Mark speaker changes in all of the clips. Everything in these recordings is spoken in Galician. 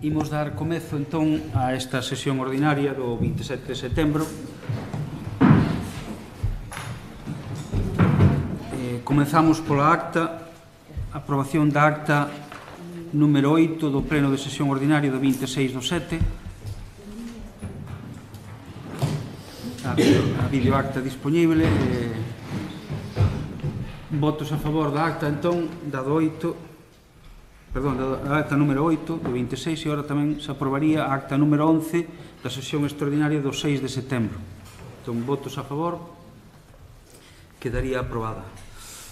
Speaker 1: Imos dar comezo, entón, a esta sesión ordinaria do 27 de setembro. Comezamos pola acta, aprobación da acta número 8 do pleno de sesión ordinaria do 26 do 7. A videoacta disponible. Votos a favor da acta, entón, da acta número 8 do 26, e agora tamén se aprobaría a acta número 11 da sesión extraordinaria do 6 de setembro. Entón, votos a favor, quedaría aprobada.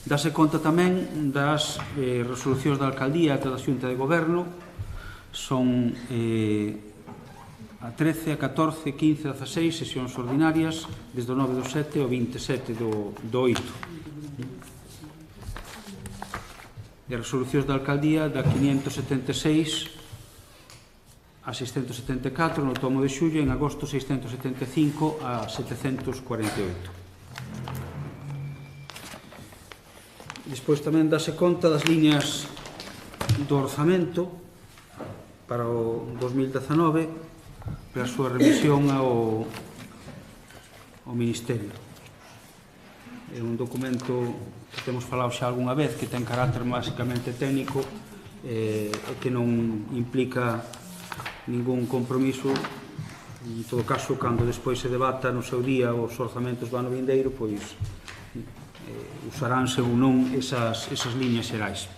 Speaker 1: Dase conta tamén das resolucións da Alcaldía e da Xunta de Goberno. Son a 13, a 14, 15, a 16 sesións ordinarias, desde o 9 do 7 ao 27 do 8. De resolucións da Alcaldía da 576 a 674 no tomo de xullo, en agosto 675 a 748. Despois tamén dase conta das liñas do orzamento para o 2019 para a súa remisión ao Ministerio. É un documento que temos falado xa algunha vez, que ten carácter basicamente técnico e que non implica ningún compromiso. En todo caso, cando despois se debata no seu día os orzamentos do ano vindeiro, pois usaránse ou non esas liñas xerais.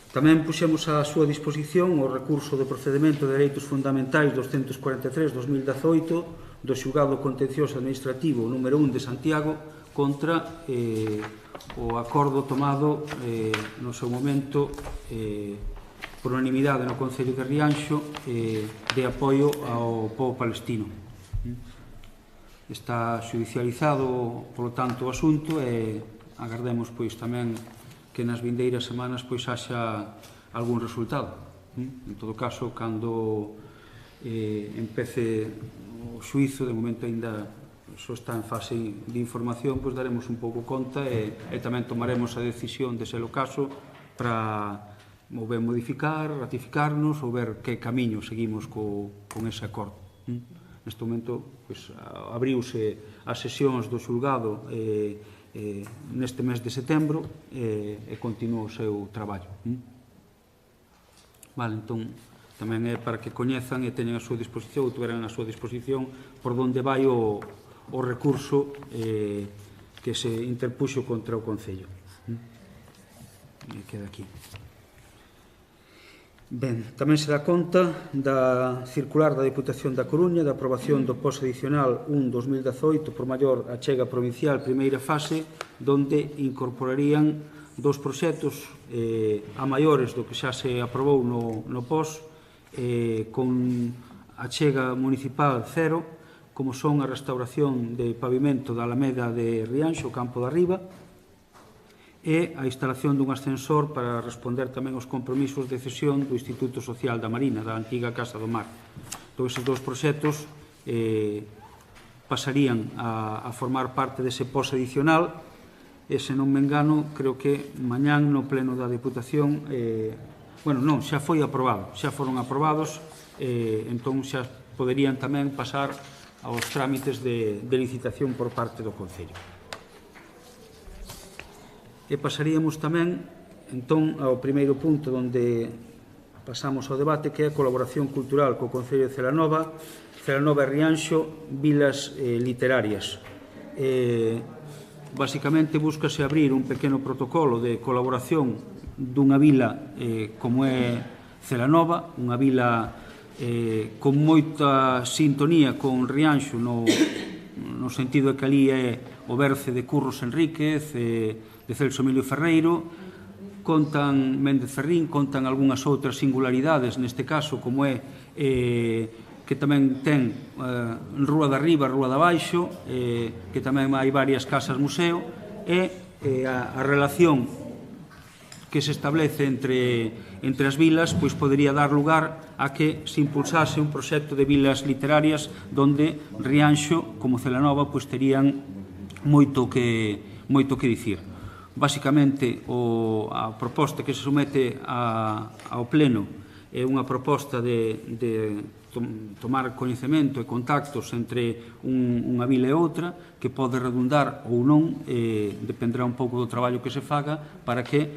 Speaker 1: Tamén puxemos a súa disposición o recurso do procedimento de dereitos fundamentais 243/2018 do Xulgado Contencioso Administrativo número 1 de Santiago contra o acordo tomado no seu momento por unanimidade no Concello de Rianxo de apoio ao pobo palestino. Está xudicializado, polo tanto, o asunto e agardemos pois tamén que nas vindeiras semanas pois haxa algún resultado. En todo caso, cando empece o xuízo, de momento ainda só está en fase de información, pois daremos un pouco conta e tamén tomaremos a decisión de ser o caso para ou ben modificar, ratificarnos ou ver que camiño seguimos con ese acordo. Neste momento pois, abriuse as sesións do xulgado neste mes de setembro e continúa o seu traballo. Vale, entón, tamén é para que coñezan e teñan a súa disposición ou tuveran a súa disposición por onde vai o recurso que se interpuxo contra o Concello. E queda aquí. Ben, tamén se dá conta da circular da Deputación da Coruña da aprobación do POS adicional 1/2018 por maior achega provincial primeira fase, donde incorporarían dous proxectos a maiores do que xa se aprobou no POS con achega municipal cero, como son a restauración de pavimento da Alameda de Rianxo, Campo da Riba, e a instalación dun ascensor para responder tamén aos compromisos de cesión do Instituto Social da Marina, da antiga Casa do Mar. Todos esses dous proxectos pasarían a formar parte dese POS adicional e, se non me engano, creo que mañán no pleno da Deputación xa foi aprobado, xa foron aprobados, entón xa poderían tamén pasar aos trámites de licitación por parte do Concello. E pasaríamos tamén, entón, ao primeiro punto onde pasamos ao debate, que é a colaboración cultural co Concello de Celanova e Rianxo, vilas literarias. Basicamente, búscase abrir un pequeno protocolo de colaboración dunha vila como é Celanova, unha vila con moita sintonía con Rianxo no sentido de que ali é o berce de Curros Enríquez, de Celso Emilio Ferreiro, contan Méndez Ferrín, contan algunhas outras singularidades, neste caso, como é que tamén ten Rúa da Riba, Rúa da Baixo, que tamén hai varias casas museo, e a relación que se establece entre as vilas pois podería dar lugar a que se impulsase un proxecto de vilas literarias donde Rianxo, como Celanova, pois terían moito que dicir. Basicamente, a proposta que se somete ao Pleno é unha proposta de tomar coñecemento e contactos entre unha vila e outra, que pode redundar ou non, dependerá un pouco do traballo que se faga, para que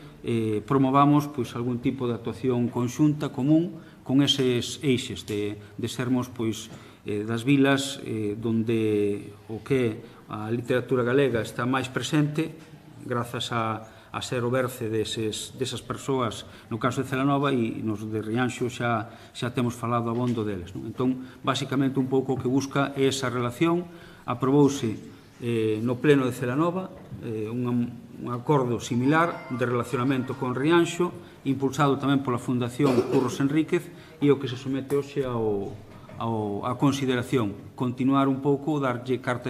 Speaker 1: promovamos algún tipo de actuación conxunta, común, con eses eixes de sermos das vilas donde o que a literatura galega está máis presente, grazas a ser o berce desas persoas, no caso de Celanova, e nos de Rianxo xa temos falado abondo deles. Entón, basicamente, un pouco o que busca é esa relación. Aprobouse no pleno de Celanova un acordo similar de relacionamento con Rianxo, impulsado tamén pola Fundación Curros Enríquez, e o que se somete hoxe a consideración. Continuar un pouco, darlle carta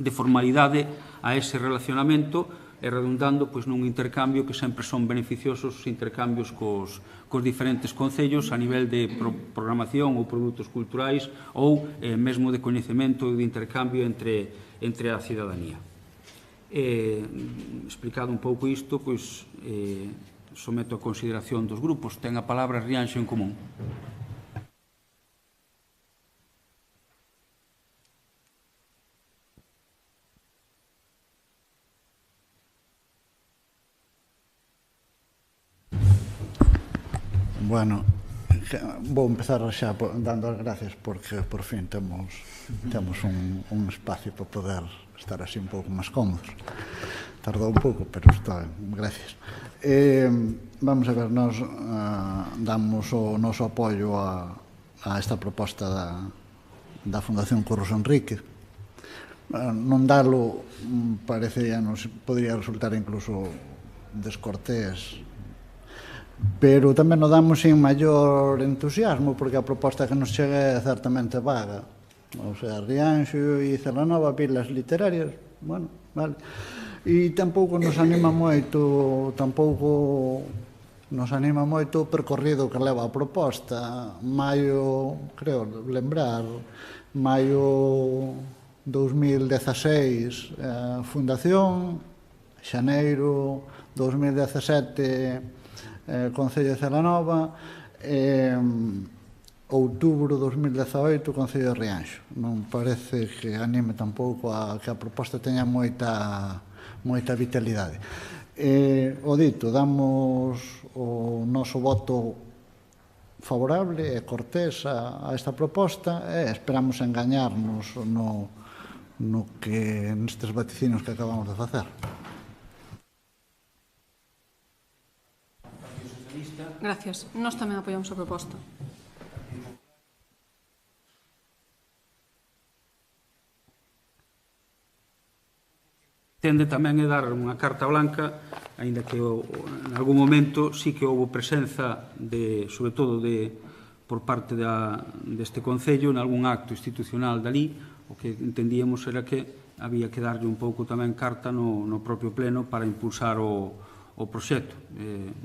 Speaker 1: de formalidade a ese relacionamento, e redundando nun intercambio que sempre son beneficiosos os intercambios cos diferentes concellos a nivel de programación ou produtos culturais ou mesmo de coñecemento e de intercambio entre a cidadanía. Explicado un pouco isto, someto a consideración dos grupos. Ten a palabra Rianxo en Común.
Speaker 2: Bueno, vou empezar xa dando as gracias porque por fin temos un espacio para poder estar así un pouco máis cómodos. Tardou un pouco, pero está ben. Gracias. Vamos a ver, nos damos o noso apoio a esta proposta da Fundación Curros Enríquez. Non dalo podría resultar incluso descortés, pero tamén nos damos sin maior entusiasmo, porque a proposta que nos chega é certamente vaga. O sea, Rianxo e Celanova, vilas literarias, bueno, vale. E tampouco nos anima moito o percorrido que leva a proposta. Maio, creo lembrar, maio 2016, Fundación, xaneiro 2017, Concello de Celanova, outubro 2018, Concello de Rianxo. Non parece que anime tampouco que a proposta teña moita vitalidade. O dito, damos o noso voto favorable e cortés a esta proposta e esperamos engañarnos nestes vaticinios que acabamos de facer.
Speaker 3: Gracias. Nós tamén apoiamos a proposta.
Speaker 1: Tende tamén a dar unha carta blanca, aínda que en algún momento sí que houve presenza, sobre todo por parte deste Concello, en algún acto institucional dali. O que entendíamos era que había que darlle un pouco tamén carta no propio pleno para impulsar o proxecto.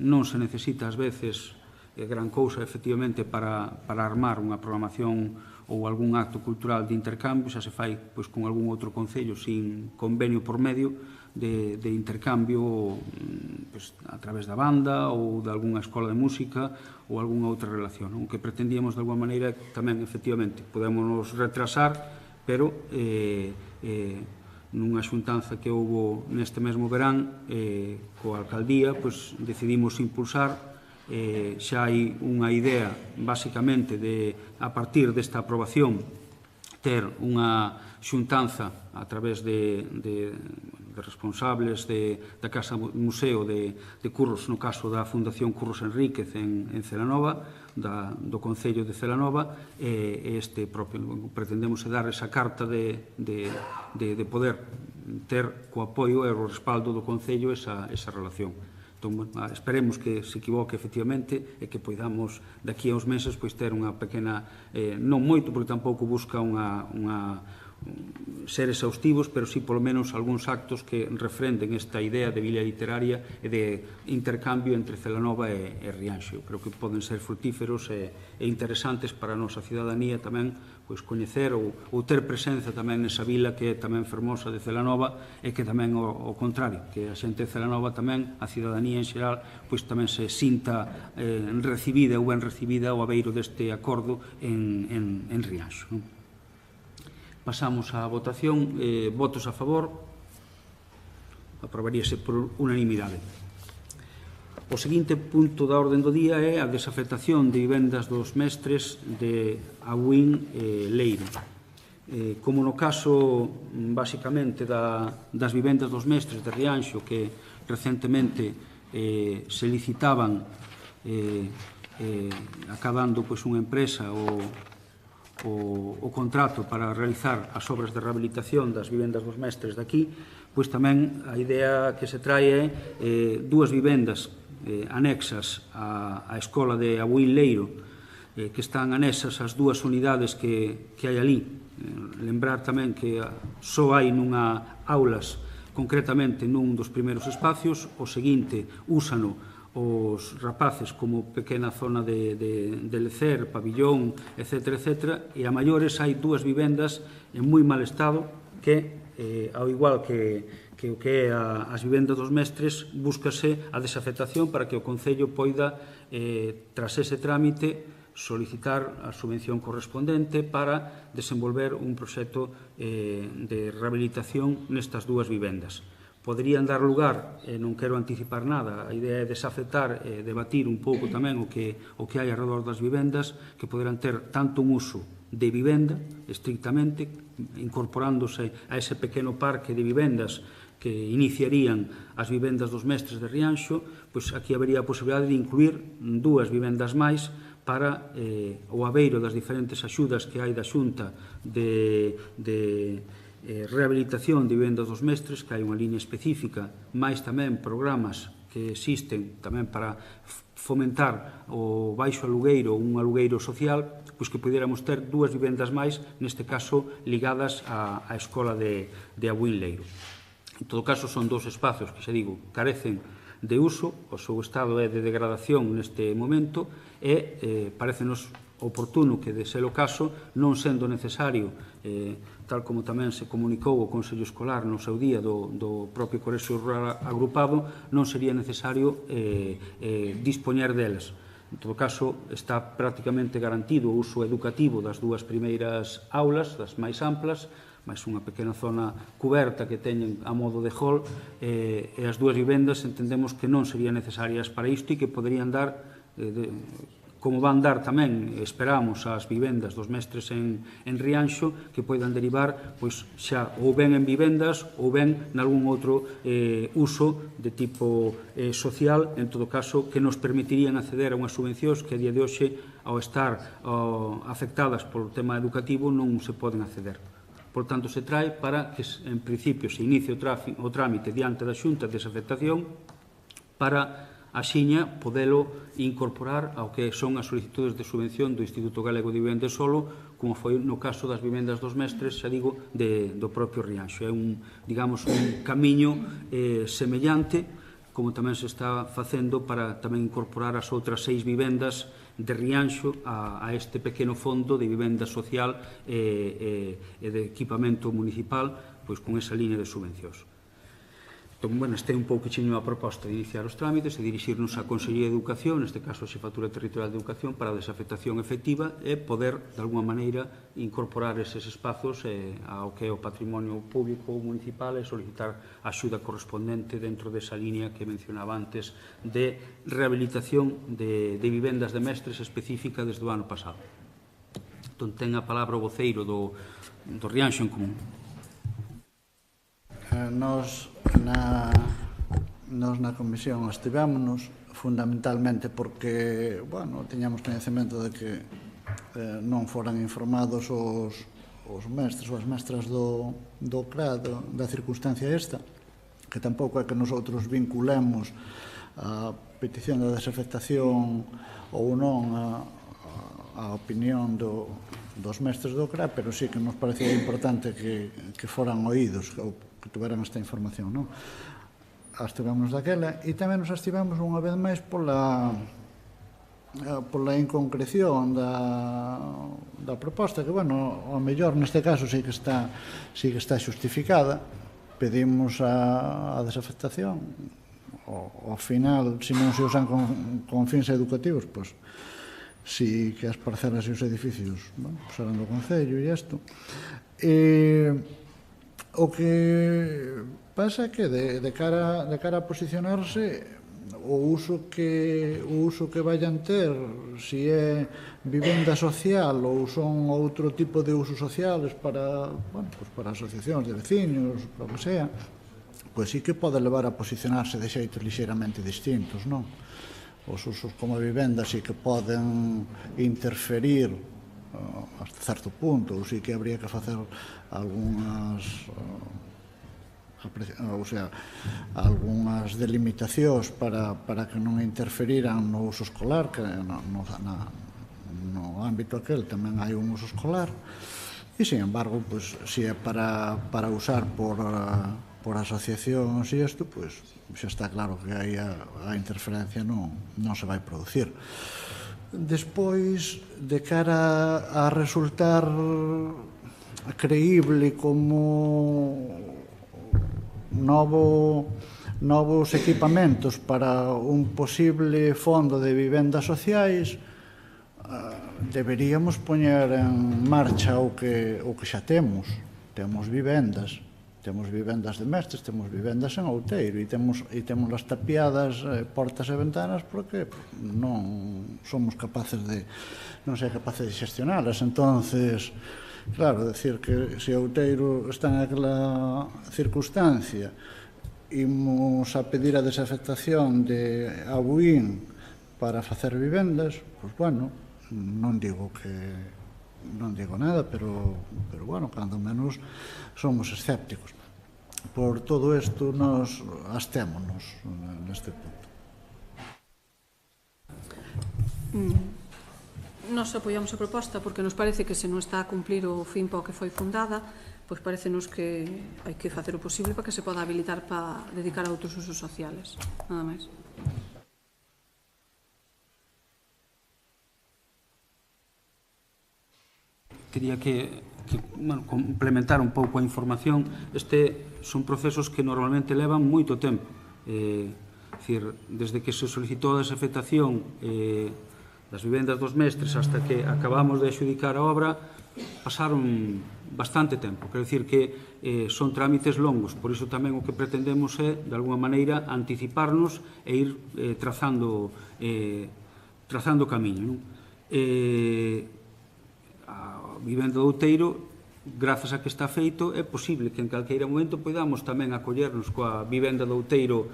Speaker 1: Non se necesita ás veces gran cousa, efectivamente, para armar unha programación ou algún acto cultural de intercambio. Xa se fai con algún outro concello sin convenio por medio de intercambio a través da banda ou de algunha escola de música ou algunha outra relación. O que pretendíamos de alguma maneira tamén, efectivamente, podemos retrasar, pero nunha xuntanza que houve neste mesmo verán coa alcaldía, decidimos impulsar. Xa hai unha idea, basicamente, a partir desta aprobación, ter unha xuntanza a través de responsables da Casa Museo de Curros, no caso da Fundación Curros Enríquez en Celanova, do Concello de Celanova, e pretendemos dar esa carta de poder ter co apoio e o respaldo do Concello esa relación. Entón, esperemos que se equivoque efectivamente e que poidamos daqui a uns meses ter unha pequena, non moito, porque tampouco busca unha ser exhaustivos, pero sí polo menos algúns actos que refrenden esta idea de vila literaria e de intercambio entre Celanova e Rianxo. Creo que poden ser frutíferos e interesantes para a nosa cidadanía tamén coñecer ou ter presenza tamén nesa vila que é tamén fermosa de Celanova e que tamén o contrario, que a xente de Celanova tamén, a cidadanía en xeral, tamén se sinta recibida ou ben recibida ao abeiro deste acordo en Rianxo. Pasamos á votación. Votos a favor. Aprobaríase por unanimidade. O seguinte punto da orden do día é a desafectación de vivendas dos mestres de Abuín e Leiro. Como no caso, basicamente, das vivendas dos mestres de Rianxo, que recentemente se licitaban acabando unha empresa o contrato para realizar as obras de rehabilitación das vivendas dos mestres daqui, pois tamén a idea que se trae é dúas vivendas anexas á escola de Abuín Leiro, que están anexas ás dúas unidades que hai ali. Lembrar tamén que só hai nunha aulas, concretamente nun dos primeiros espacios, o seguinte úsano os rapaces como pequena zona de lecer, pabillón, etc., e a maiores hai dúas vivendas en moi mal estado que, ao igual que o que é as vivendas dos mestres, búscase a desafectación para que o Concello poida, tras ese trámite, solicitar a subvención correspondente para desenvolver un proxecto de rehabilitación nestas dúas vivendas. Poderían dar lugar, non quero anticipar nada, a idea é desafectar e debatir un pouco tamén o que hai alrededor das vivendas, que poderán ter tanto un uso de vivenda, estrictamente, incorporándose a ese pequeno parque de vivendas que iniciarían as vivendas dos mestres de Rianxo, pois aquí habería a posibilidade de incluir dúas vivendas máis para o abeiro das diferentes axudas que hai da Xunta de rehabilitación de vivendas dos mestres, que hai unha liña específica, máis tamén programas que existen tamén para fomentar o baixo alugueiro, un alugueiro social, pois que pudiéramos ter dúas vivendas máis, neste caso ligadas á escola de Abuín Leiro. En todo caso, son dous espacios que, xa digo, carecen de uso, o seu estado é de degradación neste momento e parecenos oportuno que, de ser o caso, non sendo necesario, tal como tamén se comunicou o Consello Escolar no seu día do propio Colexio Rural Agrupado, non sería necesario dispoñer delas. En todo caso, está prácticamente garantido o uso educativo das dúas primeiras aulas, das máis amplas, máis unha pequena zona cuberta que teñen a modo de hall, e as dúas vivendas entendemos que non serían necesarias para isto e que poderían dar, como van dar tamén, esperamos, as vivendas dos mestres en Rianxo, que poidan derivar xa ou ben en vivendas ou ben nalgún outro uso de tipo social, en todo caso, que nos permitirían acceder a unhas subvencións que a día de hoxe, ao estar afectadas polo tema educativo, non se poden acceder. Por tanto, se trae para que, en principio, se inicie o trámite diante da Xunta de desafectación para axiña podelo incorporar ao que son as solicitudes de subvención do Instituto Galego de Vivenda Solo, como foi no caso das vivendas dos mestres, xa digo, do propio Rianxo. É un camiño semellante, como tamén se está facendo para tamén incorporar as outras 6 vivendas de Rianxo a este pequeno fondo de vivenda social e de equipamento municipal, pois con esa liña de subvencións. Entón, este é un pouquiño a proposta de iniciar os trámites e dirixirnos á Consellería de Educación, neste caso a Xefatura Territorial de Educación, para a desafectación efectiva e poder, de alguma maneira, incorporar eses espazos ao que é o patrimonio público municipal e solicitar a axuda correspondente dentro desa línea que mencionaba antes de rehabilitación de vivendas de mestres específica desde o ano pasado. Entón, ten a palabra o voceiro do Rianxo en Común.
Speaker 2: Nos na comisión estivémonos fundamentalmente porque, tiñamos coñecemento de que non foran informados os mestres ou as mestras do CRA da circunstancia esta, que tampouco é que nosotros vinculemos a petición da desafectación ou non a opinión dos mestres do CRA, pero sí que nos parecía importante que foran oídos ou que tuveran esta información, non? Abstivémonos daquela e tamén nos abstivemos unha vez máis pola inconcreción da proposta, que, bueno, ao mellor neste caso sí que está xustificada. Pedimos a desafectación. Ao final, se non se usan con fins educativos, pois si que as parcelas e os edificios serán do Concello e isto. O que pasa é que de cara a posicionarse, o uso que vayan ter, se é vivenda social ou son outro tipo de usos sociales para asociacións de veciños, o que sea, pois sí que pode levar a posicionarse de xeitos lixeiramente distintos, non? Os usos como vivenda sí que poden interferir hasta certo punto, ou sí que habría que facer algunhas delimitacións para que non interferiran no uso escolar, que no ámbito aquel tamén hai un uso escolar, e, sin embargo, se é para usar por asociacións e isto, pois xa está claro que aí a interferencia non se vai producir. Despois, de cara a resultar creíble como novos equipamentos para un posible fondo de vivendas sociais, deberíamos poñer en marcha o que xa temos. Temos vivendas de mestres, temos vivendas en Outeiro e temos as tapiadas portas e ventanas porque non somos capaces de xestionalas. Entonces, claro, decir que se Outeiro está naquela circunstancia, imos a pedir a desafectación de Abuín para facer vivendas, pois, bueno, non digo nada, pero bueno, cando menos somos escépticos. Por todo isto, nos abstémonos neste punto.
Speaker 3: Nos apoiamos a proposta porque nos parece que se non está a cumplir o fin para o que foi fundada, pois parecenos que hai que facer o posible para que se poda habilitar para dedicar a outros usos sociales. Nada máis.
Speaker 1: Quería que complementar un pouco a información. Son procesos que normalmente levan moito tempo. Desde que se solicitou a desafectación das vivendas dos mestres hasta que acabamos de adxudicar a obra, pasaron bastante tempo. Quero dicir que son trámites longos, por iso tamén o que pretendemos é, de alguma maneira, anticiparnos e ir trazando camiño. A vivenda do Outeiro, grazas a que está feito, é posible que en calqueira momento podamos tamén acollernos coa vivenda do Outeiro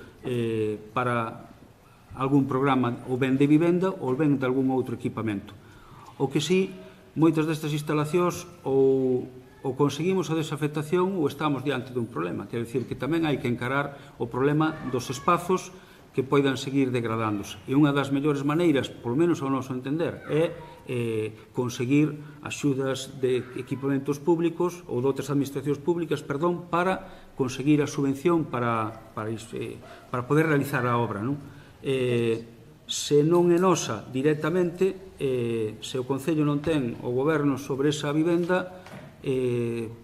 Speaker 1: para algún programa ou ben de vivenda ou ben de algún outro equipamento. O que sí, moitas destas instalacións ou conseguimos a desafectación ou estamos diante dun problema. Quero dicir que tamén hai que encarar o problema dos espazos que poidan seguir degradándose. E unha das mellores maneiras, polo menos ao noso entender, é conseguir axudas de equipamentos públicos ou de outras administracións públicas, para conseguir a subvención para poder realizar a obra. Se non é nosa directamente, se o Concello non ten o Goberno sobre esa vivenda,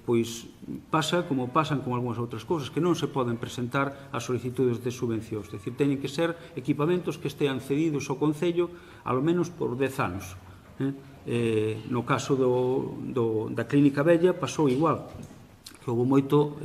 Speaker 1: pois pasa como pasan con algunhas outras cousas, que non se poden presentar as solicitudes de subvencións. É dicir, teñen que ser equipamentos que estean cedidos ao Concello alo menos por 10 anos. No caso da Clínica Vella pasou igual, que houve moito,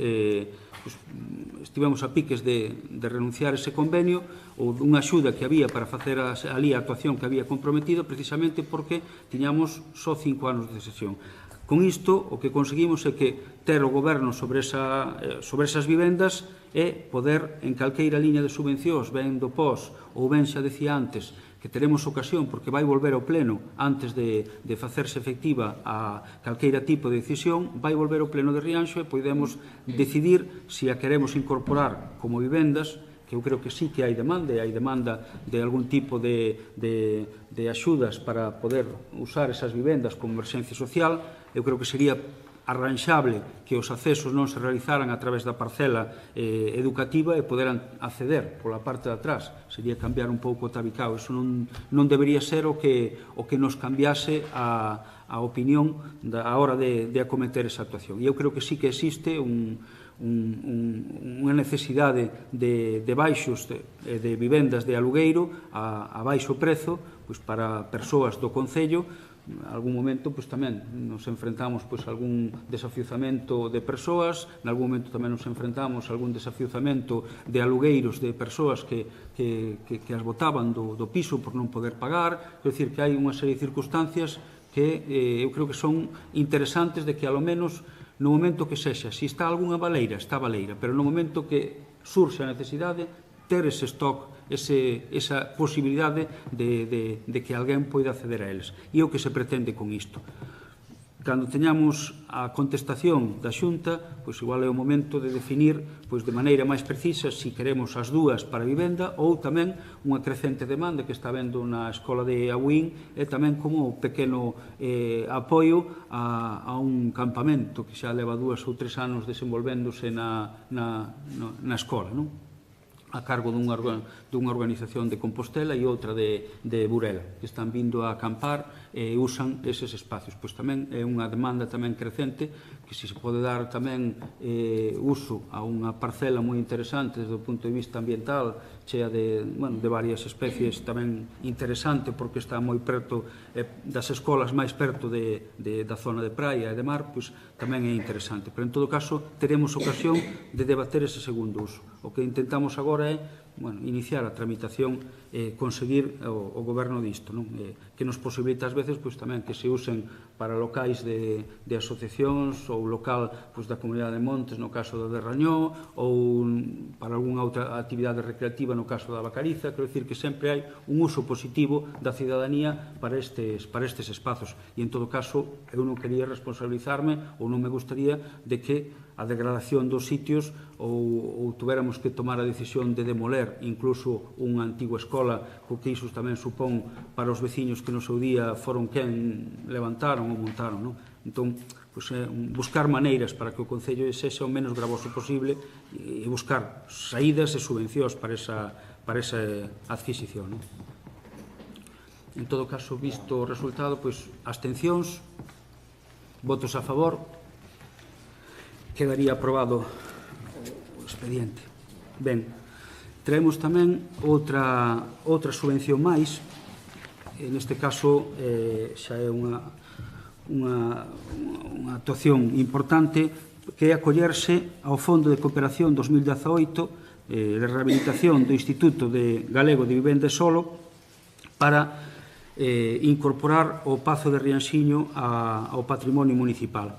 Speaker 1: estivemos a piques de renunciar ese convenio ou dunha axuda que había para facer ali a actuación que había comprometido, precisamente porque tiñamos só 5 anos de sesión. Con isto, o que conseguimos é que ter o Goberno sobre esas vivendas é poder, en calqueira liña de subvencións, ben do POS ou ben, xa decía antes, que teremos ocasión, porque vai volver ao Pleno antes de facerse efectiva a calqueira tipo de decisión, vai volver ao Pleno de Rianxo e podemos decidir se a queremos incorporar como vivendas, que eu creo que sí que hai demanda, e hai demanda de algún tipo de axudas para poder usar esas vivendas como emerxencia social. Eu creo que sería arranxable que os accesos non se realizaran a través da parcela educativa e poderan acceder pola parte de atrás. Sería cambiar un pouco o tabicao. Iso non debería ser o que nos cambiase a opinión a hora de acometer esa actuación. E eu creo que sí que existe unha necesidade de baixos de vivendas de alugueiro a baixo prezo para persoas do Concello. En algún momento tamén nos enfrentamos a algún desafiuzamento de persoas, en algún momento tamén nos enfrentamos a algún desafiuzamento de alugueiros de persoas que as botaban do piso por non poder pagar. É dicir, que hai unha serie de circunstancias que eu creo que son interesantes de que, ao menos, no momento que sexa, se está algunha baleira, está baleira, pero no momento que surxe a necesidade, ter ese stock, esa posibilidade de que alguén poida acceder a eles. E o que se pretende con isto. Cando teñamos a contestación da Xunta, igual é o momento de definir de maneira máis precisa se queremos as dúas para vivenda ou tamén unha crecente demanda que está vendo na escola de Abuín e tamén como pequeno apoio a un campamento que xa leva 2 ou 3 anos desenvolvéndose na escola, non? A cargo dunha organización de Compostela e outra de Burela, que están vindo a acampar e usan eses espacios. Pois tamén é unha demanda tamén crecente que se pode dar tamén uso a unha parcela moi interesante desde o punto de vista ambiental, chea de varias especies, tamén interesante porque está moi perto das escolas máis perto da zona de praia e de mar, pois tamén é interesante. Pero en todo caso teremos ocasión de debater ese segundo uso. O que intentamos agora é iniciar a tramitación e conseguir o goberno disto, que nos posibilita ás veces tamén que se usen para locais de asociacións ou local da Comunidade de Montes no caso da de Rañó ou para algunha outra actividade recreativa no caso da Bacariza. Quero dicir que sempre hai un uso positivo da cidadanía para estes espazos e en todo caso eu non quería responsabilizarme ou non me gustaría de que a degradación dos sitios ou tuveramos que tomar a decisión de demoler incluso unha antigua escola, porque iso tamén supón para os veciños que no seu día foron quen levantaron ou montaron. Entón, buscar maneiras para que o Concello sexa o menos gravoso posible e buscar saídas e subvencións para esa adquisición. En todo caso, visto o resultado, abstencións, votos a favor, quedaría aprobado o expediente. Ben, traemos tamén outra subvención máis, neste caso xa é unha actuación importante, que é acollerse ao Fondo de Cooperación 2018 de rehabilitación do Instituto Galego de Vivenda e Solo para incorporar o Pazo de Rianxiño ao patrimonio municipal.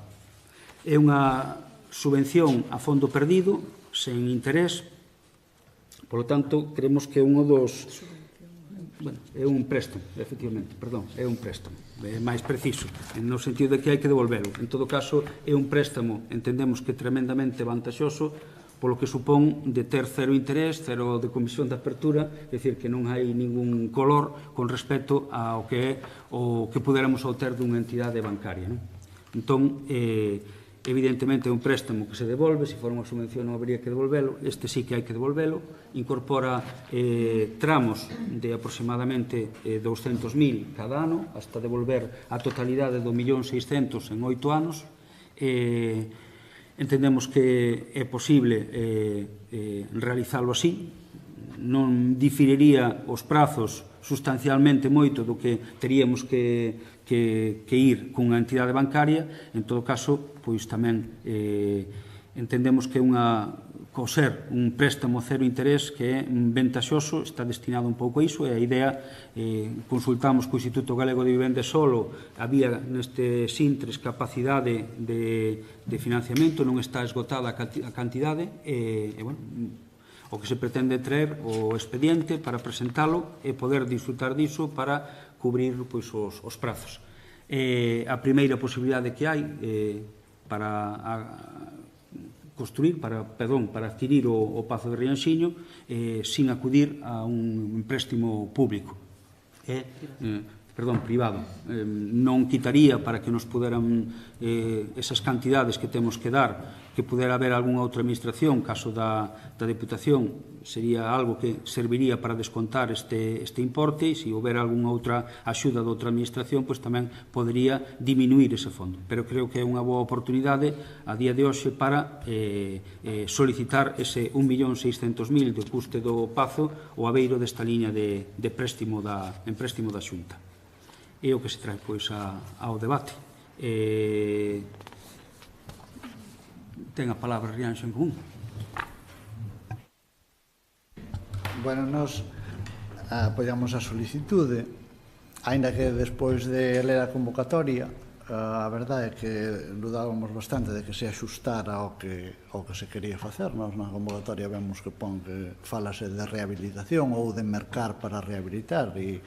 Speaker 1: É unha subvención a fondo perdido, sen interés, polo tanto, creemos que é un dos... é un préstamo, efectivamente, perdón, é un préstamo, é máis preciso, no sentido de que hai que devolvelo. En todo caso, é un préstamo, entendemos que tremendamente vantaxoso, polo que supón de ter cero interés, cero de comisión de apertura, é dicir, que non hai ningún color con respecto ao que é o que puderamos obter dunha entidade bancaria. Entón, evidentemente é un préstamo que se devolve, se for unha subvención non habería que devolvelo, este sí que hai que devolvelo, incorpora tramos de aproximadamente 200.000 cada ano, hasta devolver a totalidade do 1.600.000 en 8 anos. Entendemos que é posible realizalo así, non diferiría os prazos sustancialmente moito do que teríamos que ir cunha entidade bancaria. En todo caso, pois tamén entendemos que co ser un préstamo cero interés que é ventaxoso, está destinado un pouco a iso, e a idea, consultamos co Instituto Galego de Vivenda e Solo, había neste Sintres capacidade de financiamento, non está esgotada a cantidade, e, bueno, o que se pretende traer o expediente para presentalo e poder disfrutar diso para cubrir os prazos. A primeira posibilidade que hai para construir, para adquirir o Pazo de Rianxiño sin acudir a un empréstimo público. Privado. Non quitaría para que nos puderan esas cantidades que temos que dar, que pudera haber algunha outra administración, caso da Deputación, sería algo que serviría para descontar este importe, e se houbera algunha outra axuda de outra administración, pois tamén podería diminuir ese fondo. Pero creo que é unha boa oportunidade a día de hoxe para solicitar ese 1.600.000 de custe do Pazo o abeiro desta liña de empréstimo da Xunta. É o que se trae ao debate. Ten a palabra Rianxo en común.
Speaker 2: Bueno, nos apoiamos a solicitude, aínda que despois de ler a convocatoria, a verdade é que dudábamos bastante de que se axustara ao que se quería facer. Nos na convocatoria vemos que pon que falase de rehabilitación ou de mercar para rehabilitar, e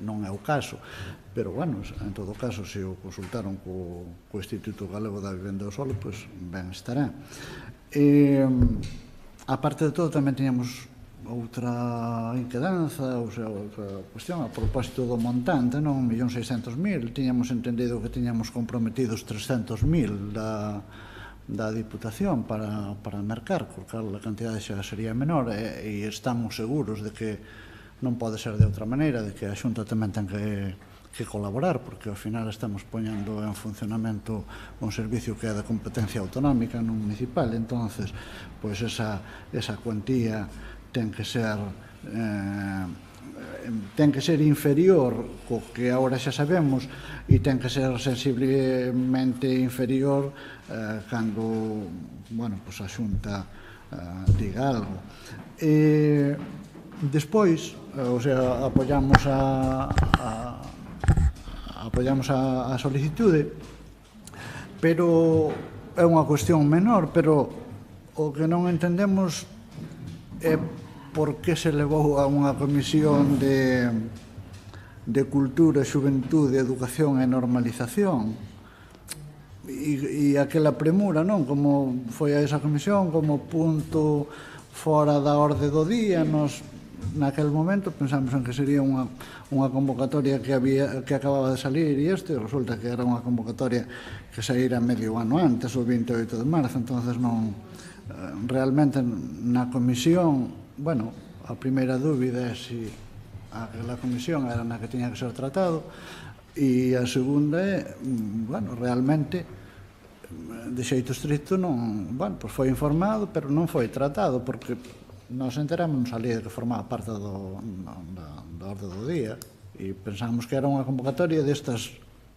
Speaker 2: non é o caso, pero, bueno, en todo caso, se o consultaron co Instituto Galego da Vivenda do Solo, pois ben estará. A parte de todo, tamén teníamos outra inquedanza, ou sea, outra cuestión, a propósito do montante, non 1.600.000, tiñamos entendido que tiñamos comprometidos 300.000 da Diputación para mercar, porque a cantidade xa sería menor, e estamos seguros de que non pode ser de outra maneira, de que a Xunta tamén ten que colaborar, porque ao final estamos poñendo en funcionamento un servicio que é de competencia autonómica non municipal, entonces, pois esa cuantía ten que ser inferior co que agora xa sabemos, e ten que ser sensiblemente inferior cando, bueno, pois a Xunta diga algo. Despois, o sea, apoiamos a solicitude, pero é unha cuestión menor, pero o que non entendemos é por que se levou a unha comisión de Cultura, Xuventude, Educación e Normalización, e aquela premura, non? Como foi a esa comisión, como punto fora da orde do día, nos naquel momento pensamos en que sería unha convocatoria que acababa de salir, e resulta que era unha convocatoria que saíra medio ano antes, o 28 de marzo, entonces non, realmente na comisión, bueno, a primeira dúbida é se a comisión era na que tiña que ser tratado, e a segunda é, bueno, realmente de xeito estricto non, bueno, pois foi informado, pero non foi tratado, porque nos enteramos ali de que formaba parte da orde do día, e pensamos que era unha convocatoria destas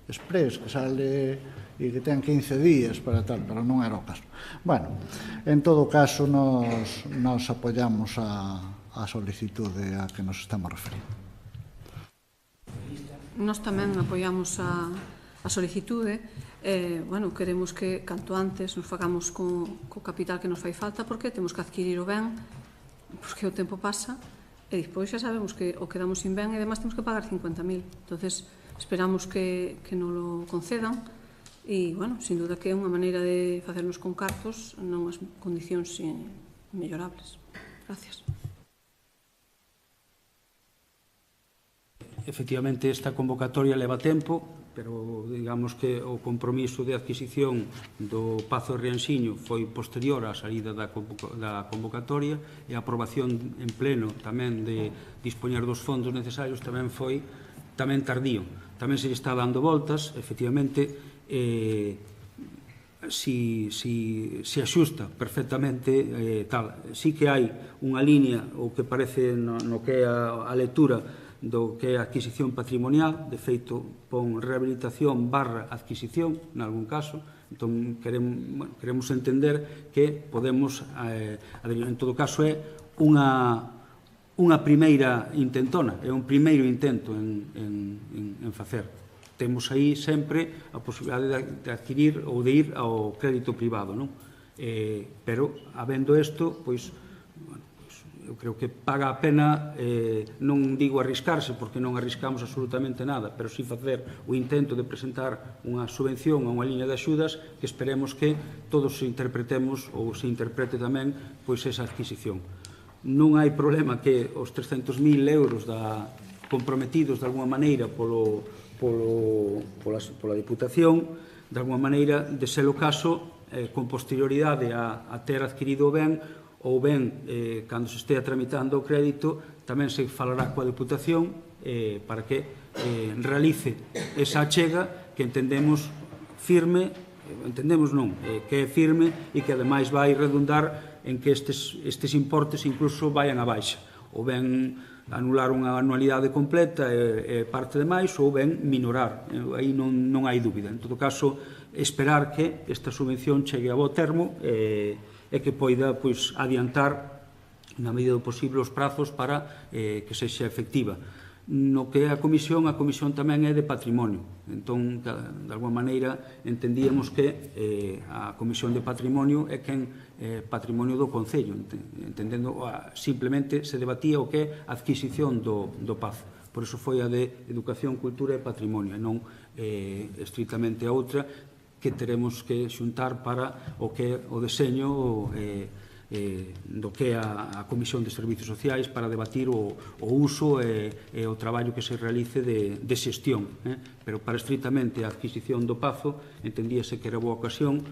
Speaker 2: express, que sale e que ten 15 días para tal, pero non era o caso. Bueno, en todo caso, nos apoiamos a solicitude a que nos estamos referindo.
Speaker 3: Nós tamén apoiamos a solicitude. Bueno, queremos que canto antes nos fagamos co capital que nos fai falta, porque temos que adquirir o ben, porque o tempo pasa, e despois xa sabemos que o quedamos sin ben, e además temos que pagar 50.000. Entonces, esperamos que nos lo concedan, e, bueno, sin duda que é unha maneira de facernos con cartos non as condicións mellorables. Gracias.
Speaker 1: Efectivamente, esta convocatoria leva tempo, pero digamos que o compromiso de adquisición do Pazo de Rianxiño foi posterior á saída da convocatoria, e a aprobación en pleno tamén de dispoñer dos fondos necesarios tamén foi tardío. Tamén se está dando voltas, efectivamente, se axusta perfectamente tal. Sí que hai unha línea, o que parece no que é a lectura do que é a adquisición patrimonial, de feito pon rehabilitación / adquisición, nalgún caso, entón queremos entender que podemos, en todo caso é unha primeira intentona, é un primeiro intento en facer. Temos aí sempre a posibilidade de adquirir ou de ir ao crédito privado, non? Pero, habendo isto, pois, eu creo que paga a pena, non digo arriscarse, porque non arriscamos absolutamente nada, pero sí facer o intento de presentar unha subvención a unha liña de axudas que esperemos que todos interpretemos ou se interprete tamén pois esa adquisición. Non hai problema que os 300.000 euros comprometidos de alguma maneira pola Diputación, de alguma maneira, de ser o caso, con posterioridade a ter adquirido o ben, ou ben, cando se estea tramitando o crédito, tamén se falará coa Diputación para que realice esa achega que entendemos firme, que é firme e que ademais vai redundar en que estes importes incluso vayan a baixa, ou ben anular unha anualidade completa e parte de máis, ou ben minorar, aí non hai dúbida. En todo caso, esperar que esta subvención chegue a bo termo e que poida adiantar na medida do posible os prazos para que sexa efectiva. No que é a comisión tamén é de patrimonio. Entón, de alguma maneira, entendíamos que a comisión de patrimonio é patrimonio do Concello, entendendo simplemente se debatía o que é a adquisición do Pazo. Por iso foi a de Educación, Cultura e Patrimonio, e non estritamente a outra que teremos que xuntar para o que é o deseño do que é a Comisión de Servizos Sociais para debatir o uso e o traballo que se realice de xestión. Pero para estritamente a adquisición do Pazo entendíase que era boa ocasión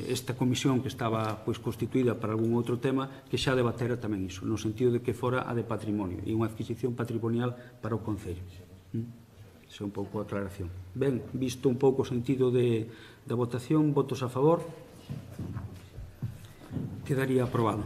Speaker 1: esta comisión que estaba constituída para algún outro tema que xa debatera tamén iso, no sentido de que fora a de patrimonio e unha adquisición patrimonial para o Concello. Esa é un pouco a aclaración. Ben, visto un pouco o sentido da votación, votos a favor, quedaría aprobado.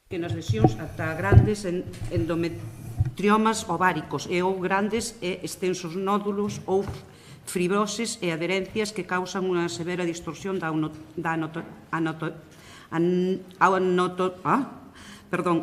Speaker 4: Pequenas lesións ata grandes endometriomas ováricos e ou grandes e extensos nódulos ou fibroses e adherencias que causan unha severa distorsión da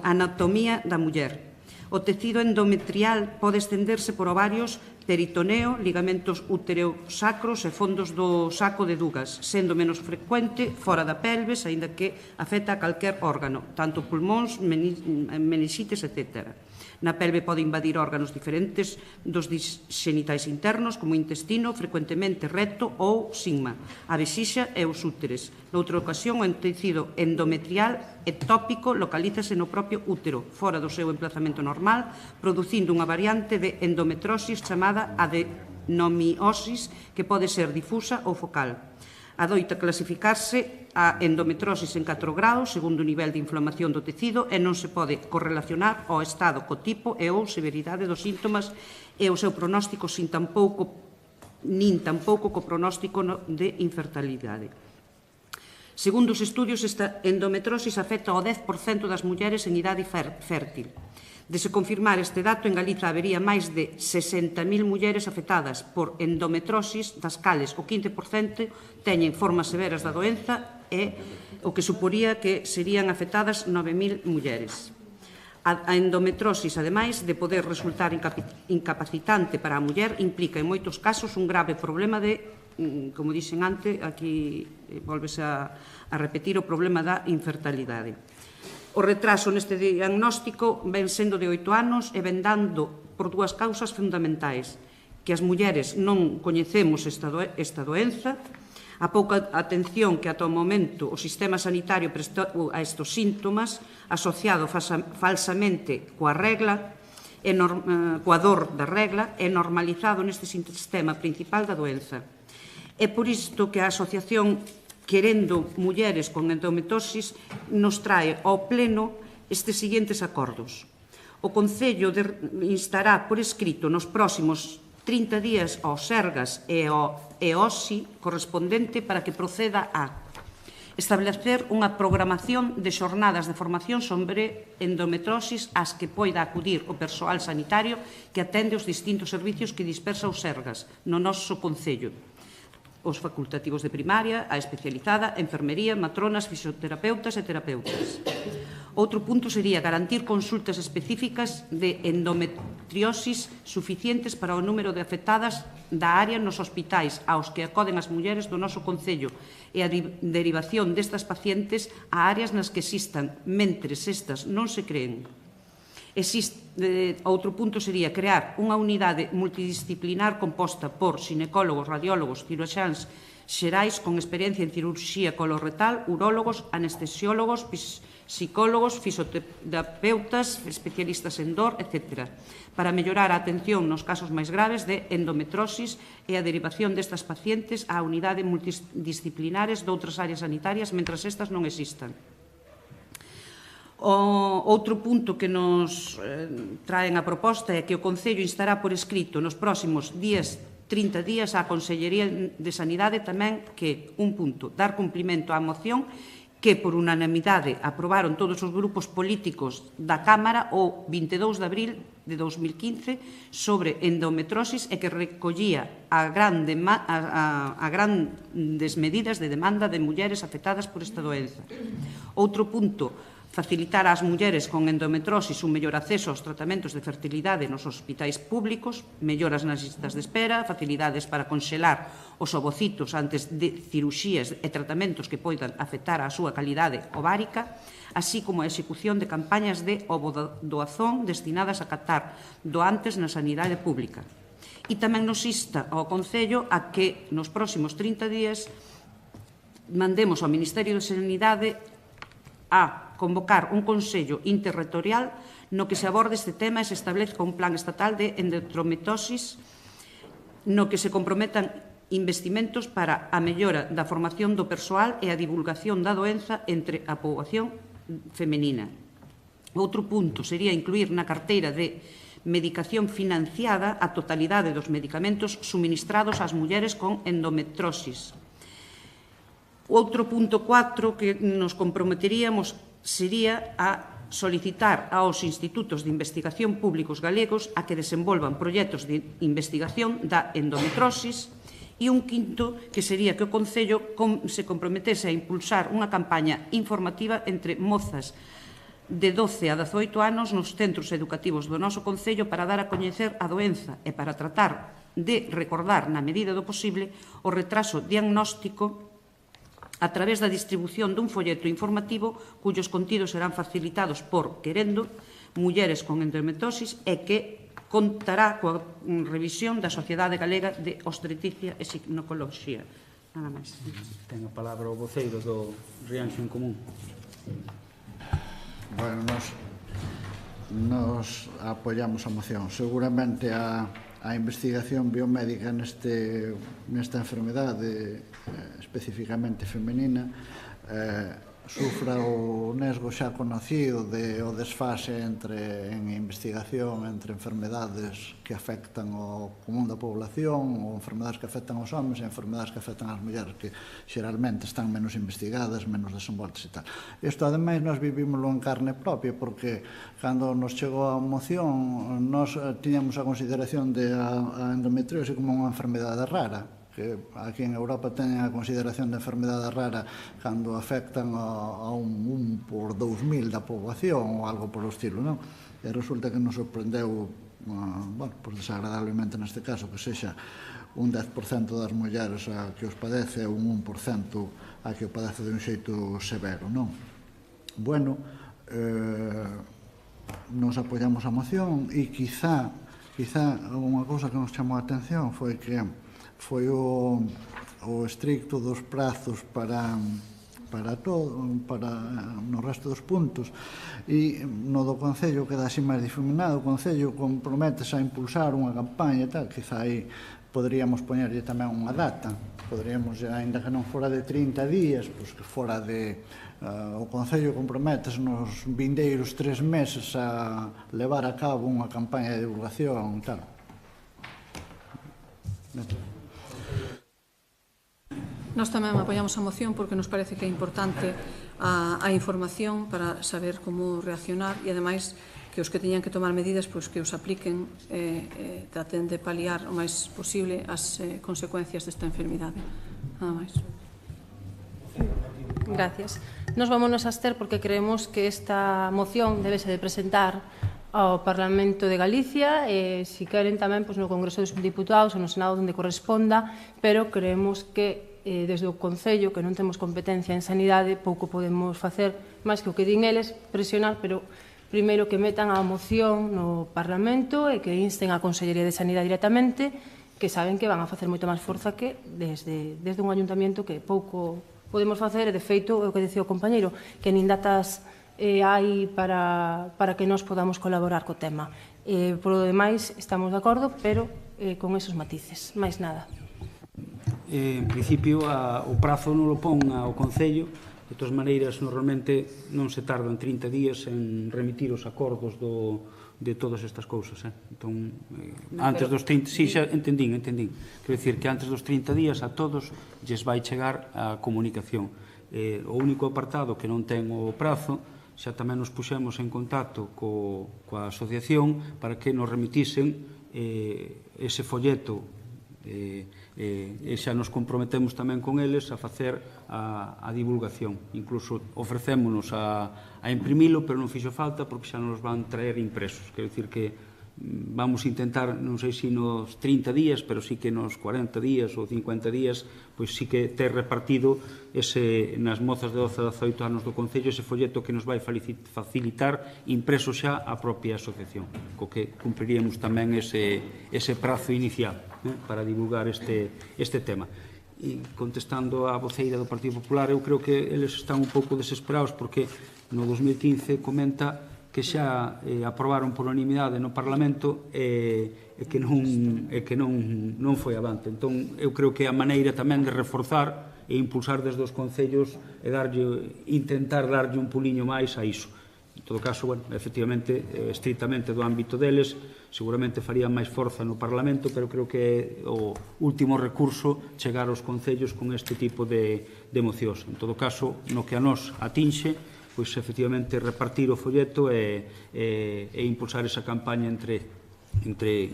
Speaker 4: anatomía da muller. O tecido endometrial pode estenderse por ovarios, peritoneo, ligamentos utereosacros e fondos do saco de Dugas, sendo menos frecuente fora da pelvis, aínda que afecta a calquer órgano, tanto pulmóns, meninxites, etc. Na pelve pode invadir órganos diferentes dos xenitais internos, como o intestino, frecuentemente recto ou sigma, a vexixa e os úteres. Noutra ocasión, o tecido endometrial ectópico localízase no propio útero, fora do seu emplazamento normal, producindo unha variante de endometrosis chamada adenomiosis, que pode ser difusa ou focal. Adoita clasificarse a endometrosis en 4 graus, segundo o nivel de inflamación do tecido, e non se pode correlacionar ao estado co tipo e ou severidade dos síntomas e o seu pronóstico nin tampouco co pronóstico de infertilidade. Segundo os estudios, esta endometrosis afecta ao 10% das mulleres en idade fértil. De se confirmar este dato, en Galiza habería máis de 60.000 mulleres afectadas por endometrosis, das cales o 15% teñen formas severas da doenza e o que suporía que serían afectadas 9.000 mulleres. A endometrosis, ademais de poder resultar incapacitante para a muller, implica en moitos casos un grave problema de, como dixen antes, aquí volvese a repetir o problema da infertilidade. O retraso neste diagnóstico ven sendo de 8 anos e ven dando por dúas causas fundamentais: que as mulleres non coñecemos esta doenza, a pouca atención que ata o momento o sistema sanitario prestou a estes síntomas, asociado falsamente coa regla, coa dor da regla, e normalizado neste sistema principal da doenza. É por isto que a Asociación Querendo Mulleres con Endometriosis nos trae ao pleno estes seguintes acordos. O Concello instará por escrito nos próximos 30 días ao Sergas e ao EOSI correspondente para que proceda a establecer unha programación de xornadas de formación sobre endometriosis ás que poida acudir o persoal sanitario que atende os distintos servicios que dispersa o Sergas no noso Concello: os facultativos de primaria, a especializada, enfermería, matronas, fisioterapeutas e terapeutas. Outro punto sería garantir consultas específicas de endometriosis suficientes para o número de afectadas da área nos hospitais aos que acoden as mulleres do noso Concello e a derivación destas pacientes a áreas nas que existan, mentres estas non se creen. Outro punto sería crear unha unidade multidisciplinar composta por xinecólogos, radiólogos, ciruxáns xerais con experiencia en cirurxía coloretal, urólogos, anestesiólogos, psicólogos, fisioterapeutas, especialistas en dor, etc., para mellorar a atención nos casos máis graves de endometriosis e a derivación destas pacientes a unidades multidisciplinares doutras áreas sanitarias mentras estas non existan. Outro punto que nos traen a proposta é que o Concello instará por escrito nos próximos 30 días á Consellería de Sanidade tamén que, un punto, dar cumprimento á moción que por unanimidade aprobaron todos os grupos políticos da Cámara o 22 de abril de 2015 sobre endometriosis e que recollía a grandes medidas de demanda de mulleres afectadas por esta doenza. Outro punto, facilitar ás mulleres con endometriosis un mellor acceso aos tratamentos de fertilidade nos hospitais públicos, melloras nas listas de espera, facilidades para conxelar os ovocitos antes de cirurxías e tratamentos que poidan afectar a súa calidade ovárica, así como a execución de campañas de ovodoazón destinadas a captar doantes na sanidade pública. E tamén nos insta ao Concello a que nos próximos 30 días mandemos ao Ministerio de Sanidade a convocar un Consello interterritorial no que se aborde este tema e se establezca un plan estatal de endometriosis no que se comprometan investimentos para a mellora da formación do persoal e a divulgación da doenza entre a poboación femenina. Outro punto sería incluir na carteira de medicación financiada a totalidade dos medicamentos suministrados ás mulleres con endometriosis. Outro punto 4 que nos comprometeríamos sería a solicitar aos institutos de investigación públicos galegos a que desenvolvan proxectos de investigación da endometriosis e un quinto que sería que o Concello se comprometese a impulsar unha campaña informativa entre mozas de 12 a 18 anos nos centros educativos do noso Concello para dar a coñecer a doenza e para tratar de recordar na medida do posible o retraso diagnóstico a través da distribución dun folleto informativo cuyos contidos serán facilitados por Querendo Mulleres con Endometriosis e que contará coa revisión da Sociedade Galega de Obstetricia e Ginecoloxía. Nada máis.
Speaker 1: Ten a palabra o voceiro do Rianxo en Común.
Speaker 2: Bueno, nos apoiamos a moción. Seguramente a investigación biomédica nesta enfermedade especificamente femenina sufra o nesgo xa conocido de o desfase en investigación entre enfermedades que afectan ao común da población ou enfermedades que afectan aos homens e enfermedades que afectan ás mulleres que xeralmente están menos investigadas, menos desenvoltas e tal. Isto, ademais, nós vivímoslo en carne propia porque cando nos chegou a moción nós tiñamos a consideración de a endometriose como unha enfermedade rara, que aquí en Europa teñen a consideración de enfermedade rara cando afectan a un por 2000 da poboación ou algo por o estilo, non? E resulta que nos sorprendeu, pues desagradablemente neste caso, que sexa un 10% das mulleres a que os padece e un 1% a que o padece de un xeito severo, non? Bueno, nos apoiamos a moción e quizá unha cousa que nos chamou a atención foi que foi o estricto dos prazos para no resto dos puntos e no do Concello queda así máis difuminado. O Concello comprometese a impulsar unha campaña e tal, quizá aí poderíamos poñerlle tamén unha data, poderíamos, ainda que non fora de 30 días, pois que fora de o Concello comprometese nos vindeiros 3 meses a levar a cabo unha campaña de divulgación e tal.
Speaker 3: Nós tamén apoiamos a moción porque nos parece que é importante a información para saber como reaccionar e, ademais, que os que teñan que tomar medidas, pois que os apliquen e traten de paliar o máis posible as consecuencias desta enfermidade. Nada máis.
Speaker 5: Gracias. Nos vámonos a abster porque creemos que esta moción debese de presentar ao Parlamento de Galicia e, se queren, tamén no Congreso dos Diputados ou no Senado onde corresponda, pero creemos que desde o Concello, que non temos competencia en sanidade, pouco podemos facer máis que o que din eles, presionar, pero primeiro que metan a moción no Parlamento e que insten a Consellería de Sanidade directamente, que saben que van a facer moito máis forza que desde un ayuntamiento, que pouco podemos facer, e de feito é o que dicía o compañeiro, que nin datas hai para que nós podamos colaborar co tema. Por lo demais, estamos de acordo, pero con esos matices, máis nada.
Speaker 1: En principio, o prazo non o pon ao Concello. De todas maneiras, normalmente non se tardan 30 días en remitir os acordos de todas estas cousas. Entón, antes dos 30... Sí, xa entendín. Quero dicir que antes dos 30 días a todos lles vai chegar a comunicación. O único apartado que non ten o prazo, xa tamén nos puxemos en contacto coa asociación para que nos remitisen ese folleto e xa nos comprometemos tamén con eles a facer a divulgación. Incluso ofrecémonos a imprimilo, pero non fixo falta porque xa nos van traer impresos. Quero dicir que vamos intentar, non sei se nos 30 días, pero sí que nos 40 días ou 50 días, pois sí que ter repartido nas mozas de 12 a 18 anos do Concello ese folleto que nos vai facilitar impreso xa a propia asociación, co que cumpriríamos tamén ese prazo inicial para divulgar este tema. E contestando á voceira do Partido Popular, eu creo que eles están un pouco desesperados porque no 2015 comenta que xa aprobaron por unanimidade no Parlamento e que non foi avante. Entón, eu creo que a maneira tamén de reforzar e impulsar desde os concellos e intentar darlle un puliño máis a iso. En todo caso, bueno, efectivamente, estritamente do ámbito deles, seguramente farían máis forza no Parlamento, pero creo que é o último recurso chegar aos concellos con este tipo de mocións. En todo caso, no que a nós atinxe, pois efectivamente repartir o folleto e impulsar esa campaña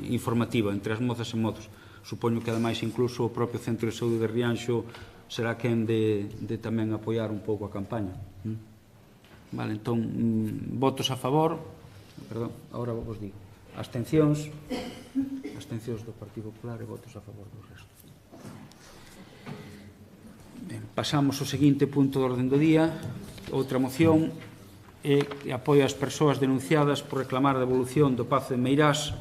Speaker 1: informativa entre as mozas e mozos. Supoño que ademais incluso o propio Centro de Saúde de Rianxo será quen de tamén apoiar un pouco a campaña. Vale, entón, votos a favor, perdón, agora vos digo, abstencións do Partido Popular e votos a favor do resto. Ben, pasamos ao seguinte punto do orden do día. Outra moción que apoia as persoas denunciadas por reclamar a devolución do Pazo de Meirás.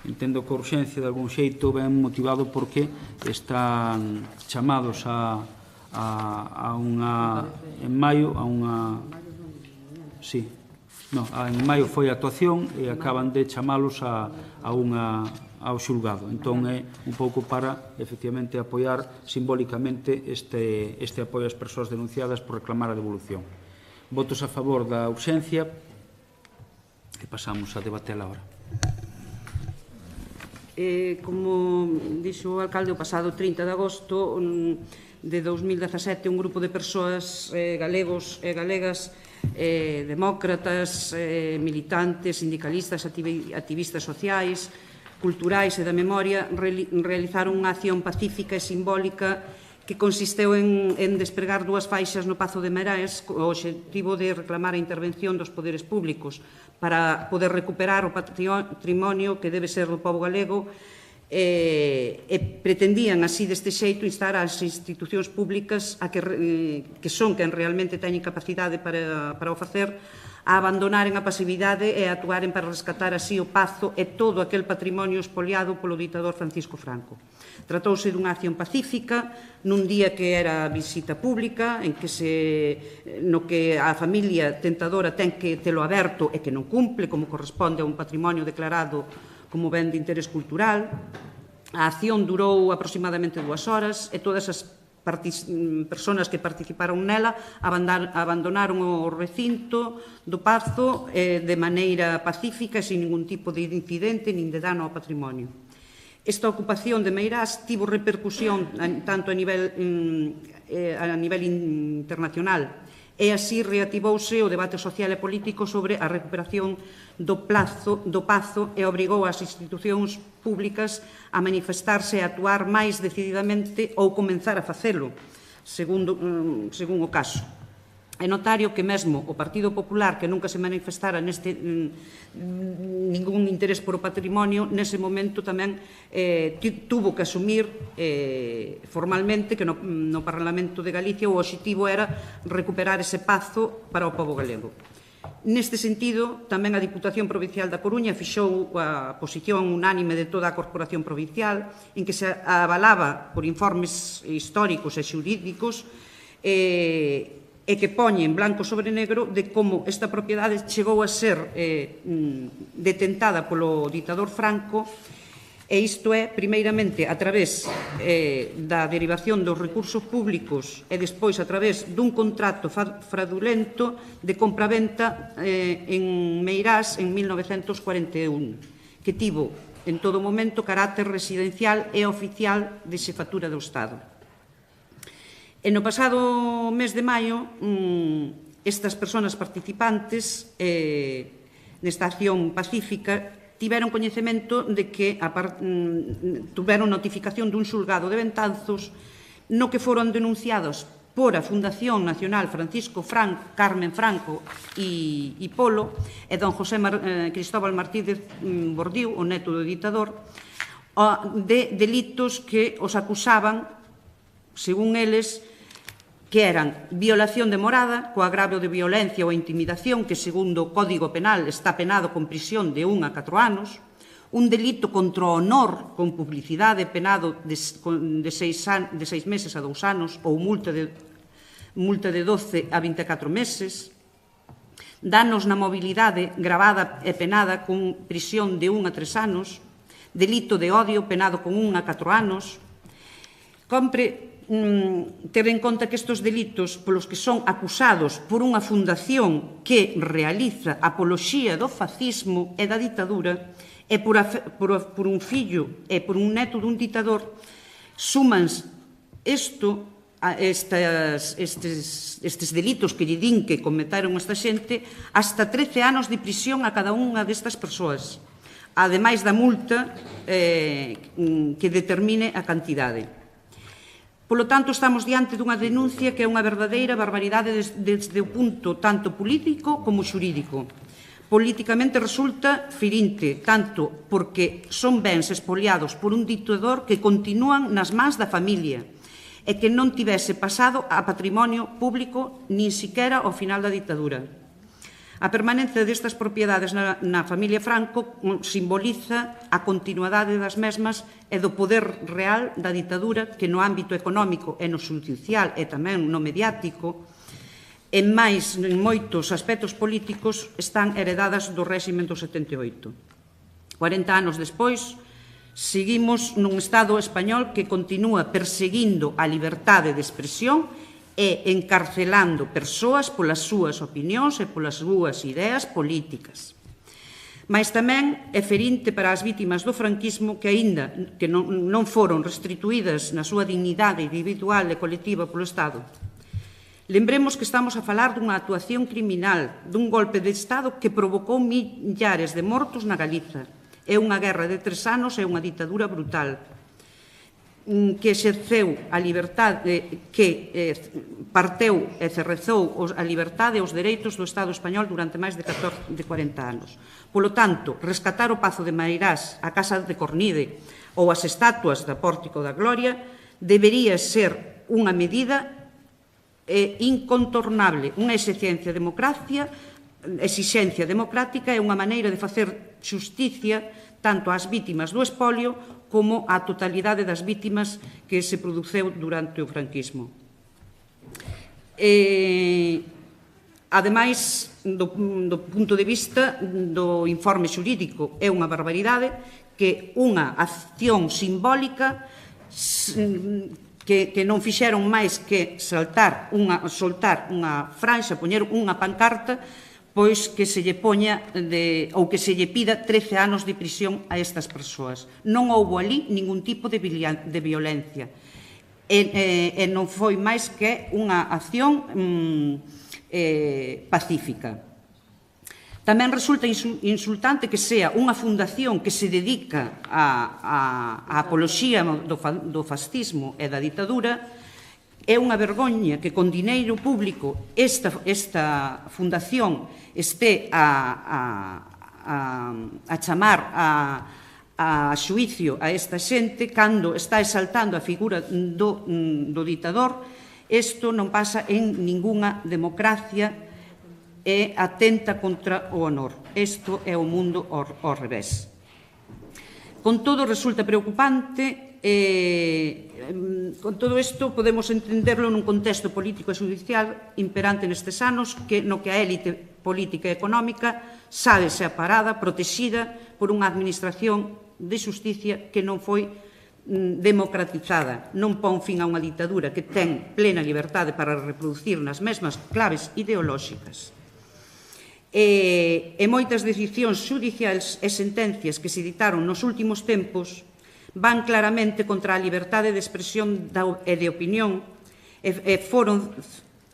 Speaker 1: Entendo que a urxencia de algún xeito ben motivado porque están chamados a unha en maio a unha sí, no, en maio foi a actuación e acaban de chamalos ao xulgado. Entón é un pouco para efectivamente apoiar simbólicamente este apoio ás persoas denunciadas por reclamar a devolución. Votos a favor da urxencia e pasamos a debatela ahora.
Speaker 4: Como dixo o alcalde, o pasado 30 de agosto de 2017, un grupo de persoas galegos e galegas, demócratas, militantes, sindicalistas, activistas sociais, culturais e da memoria realizaron unha acción pacífica e simbólica que consisteu en despregar dúas faixas no Pazo de Meirás co obxectivo de reclamar a intervención dos poderes públicos para poder recuperar o patrimonio que debe ser do pobo galego e pretendían así deste xeito instar as institucións públicas que son quen realmente teñen capacidade para o facer a abandonaren a pasividade e a actuaren para rescatar así o Pazo e todo aquel patrimonio expoliado polo ditador Francisco Franco. Tratouse dunha acción pacífica nun día que era visita pública no que a familia tentadora ten que telo aberto e que non cumple como corresponde a un patrimonio declarado como ben de interés cultural. A acción durou aproximadamente 2 horas e todas as persoas que participaron nela abandonaron o recinto do Pazo de maneira pacífica e sin ningún tipo de incidente nin de dano ao patrimonio. Esta ocupación de Meirás tivo repercusión tanto a nivel internacional e así reactivouse o debate social e político sobre a recuperación do Pazo e obrigou as institucións públicas a manifestarse e a actuar máis decididamente ou comenzar a facelo, según o caso. É notario que mesmo o Partido Popular, que nunca se manifestara ningún interés por o patrimonio, nese momento tamén tuvo que asumir formalmente que no Parlamento de Galicia o obxectivo era recuperar ese Pazo para o pobo galego. Neste sentido, tamén a Diputación Provincial da Coruña fixou a posición unánime de toda a Corporación Provincial en que se avalaba por informes históricos e xurídicos e que poñe en blanco sobre negro de como esta propiedade chegou a ser detentada polo ditador Franco, e isto é, primeiramente, a través da derivación dos recursos públicos e despois a través dun contrato fraudulento de compraventa en Meirás en 1941, que tivo en todo momento carácter residencial e oficial de xefatura do Estado. E no pasado mes de maio, estas persoas participantes nesta acción pacífica tiveron coñecemento de que tuveron notificación dun xulgado de Betanzos no que foron denunciados por a Fundación Nacional Francisco Franco, Carmen Franco e Polo e don José Cristóbal Martínez Bordiú, o neto do ditador, de delitos que os acusaban, según eles, que eran violación de morada, co agravio de violencia ou intimidación, que segundo o Código Penal está penado con prisión de 1 a 4 anos, un delito contra o honor con publicidade penado de 6 meses a 2 anos ou multa de 12 a 24 meses, danos na mobilidade gravada e penada con prisión de 1 a 3 anos, delito de odio penado con 1 a 4 anos. Compre ter en conta que estes delitos polos que son acusados por unha fundación que realiza apoloxía do fascismo e da ditadura e por un fillo e por un neto dun ditador, suman estes delitos que lle din que cometeron esta xente hasta 13 anos de prisión a cada unha destas persoas, ademais da multa que determine a cantidade. Polo tanto, estamos diante dunha denuncia que é unha verdadeira barbaridade desde o punto tanto político como xurídico. Políticamente resulta ferinte, tanto porque son bens expoliados por un ditador que continúan nas mans da familia e que non tivese pasado a patrimonio público nin siquera ao final da ditadura. A permanencia destas propiedades na familia Franco simboliza a continuidade das mesmas e do poder real da ditadura que no ámbito económico e no judicial e tamén no mediático e máis en moitos aspectos políticos están heredadas do réxime do 78. 40 anos despois, seguimos nun Estado español que continúa perseguindo a liberdade de expresión e encarcelando persoas polas súas opinións e polas súas ideas políticas. Mais tamén é ferinte para as vítimas do franquismo que, aínda que non foron restituídas na súa dignidade individual e colectiva polo Estado. Lembremos que estamos a falar dunha actuación criminal, dun golpe de Estado que provocou millares de mortos na Galiza. É unha guerra de 3 anos e unha ditadura brutal que exerceu a liberdade, que parteu e cerrezou a liberdade e os dereitos do Estado español durante máis de 40 anos. Polo tanto, rescatar o Pazo de Meirás, a Casa de Cornide ou as estatuas da Pórtico da Gloria debería ser unha medida incontornable, unha exixencia democrática e unha maneira de facer xusticia tanto ás vítimas do expolio como á totalidade das vítimas que se produceu durante o franquismo. Ademais, do punto de vista do informe xurídico, é unha barbaridade que unha acción simbólica que non fixeron máis que soltar unha franxa, poñer unha pancarta, pois que se lle poña ou que se lle pida 13 anos de prisión a estas persoas. Non houbo ali ningún tipo de violencia. E non foi máis que unha acción pacífica. Tamén resulta insultante que sea unha fundación que se dedica á apoloxía do fascismo e da ditadura. É unha vergoña que con dineiro público esta fundación este a chamar a xuicio a esta xente cando está exaltando a figura do ditador. Isto non pasa en ningunha democracia e atenta contra o honor. Isto é o mundo ao revés. Con todo, resulta preocupante. Con todo isto podemos entenderlo nun contexto político e judicial imperante nestes anos no que a élite política e económica sabe separada, protexida por unha administración de xusticia que non foi democratizada, non pon fin a unha ditadura que ten plena liberdade para reproducir nas mesmas claves ideolóxicas. E moitas decisións xudiciais e sentencias que se ditaron nos últimos tempos van claramente contra a liberdade de expresión e de opinión e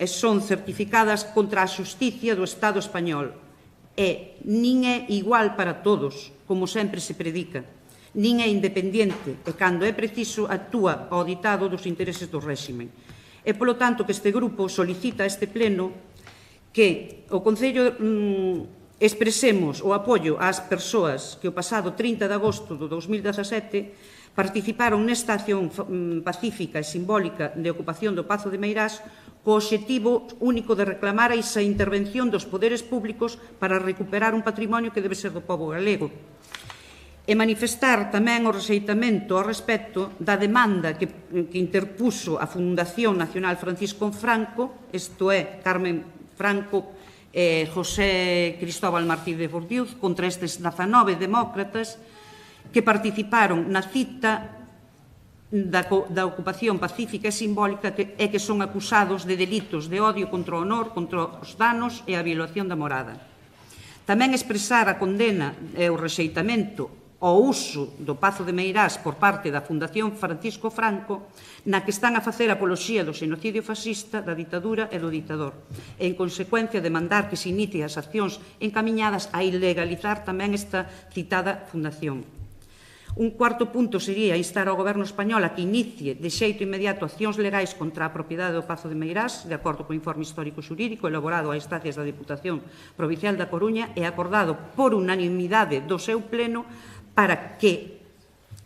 Speaker 4: son certificadas contra a xusticia do Estado español. E nin é igual para todos, como sempre se predica, nin é independente e, cando é preciso, actúa ao ditado dos intereses do réximen. E, polo tanto, que este grupo solicita a este pleno que o Concello expresemos o apoio ás persoas que o pasado 30 de agosto do 2017 participaron nesta acción pacífica e simbólica de ocupación do Pazo de Meirás co obxectivo único de reclamar esa intervención dos poderes públicos para recuperar un patrimonio que debe ser do pobo galego. E manifestar tamén o rexeitamento ao respecto da demanda que interpuso a Fundación Nacional Francisco Franco, isto é, Carmen Franco e José Cristóbal Martí de Bordiuz, contra estes 19 demócratas que participaron na cita da ocupación pacífica e simbólica e que son acusados de delitos de odio contra o honor, contra os danos e a violación da morada. Tamén expresar a condena e o rexeitamento ao uso do Pazo de Meirás por parte da Fundación Francisco Franco, na que están a facer apoloxía do xenocidio fascista, da ditadura e do ditador, e, en consecuencia, demandar que se inicie as accións encamiñadas a ilegalizar tamén esta citada fundación. Un cuarto punto sería instar ao Goberno español a que inicie de xeito inmediato accións legais contra a propiedade do Pazo de Meirás, de acordo co informe histórico xurídico elaborado a instancias da Deputación Provincial da Coruña e acordado por unanimidade do seu pleno para que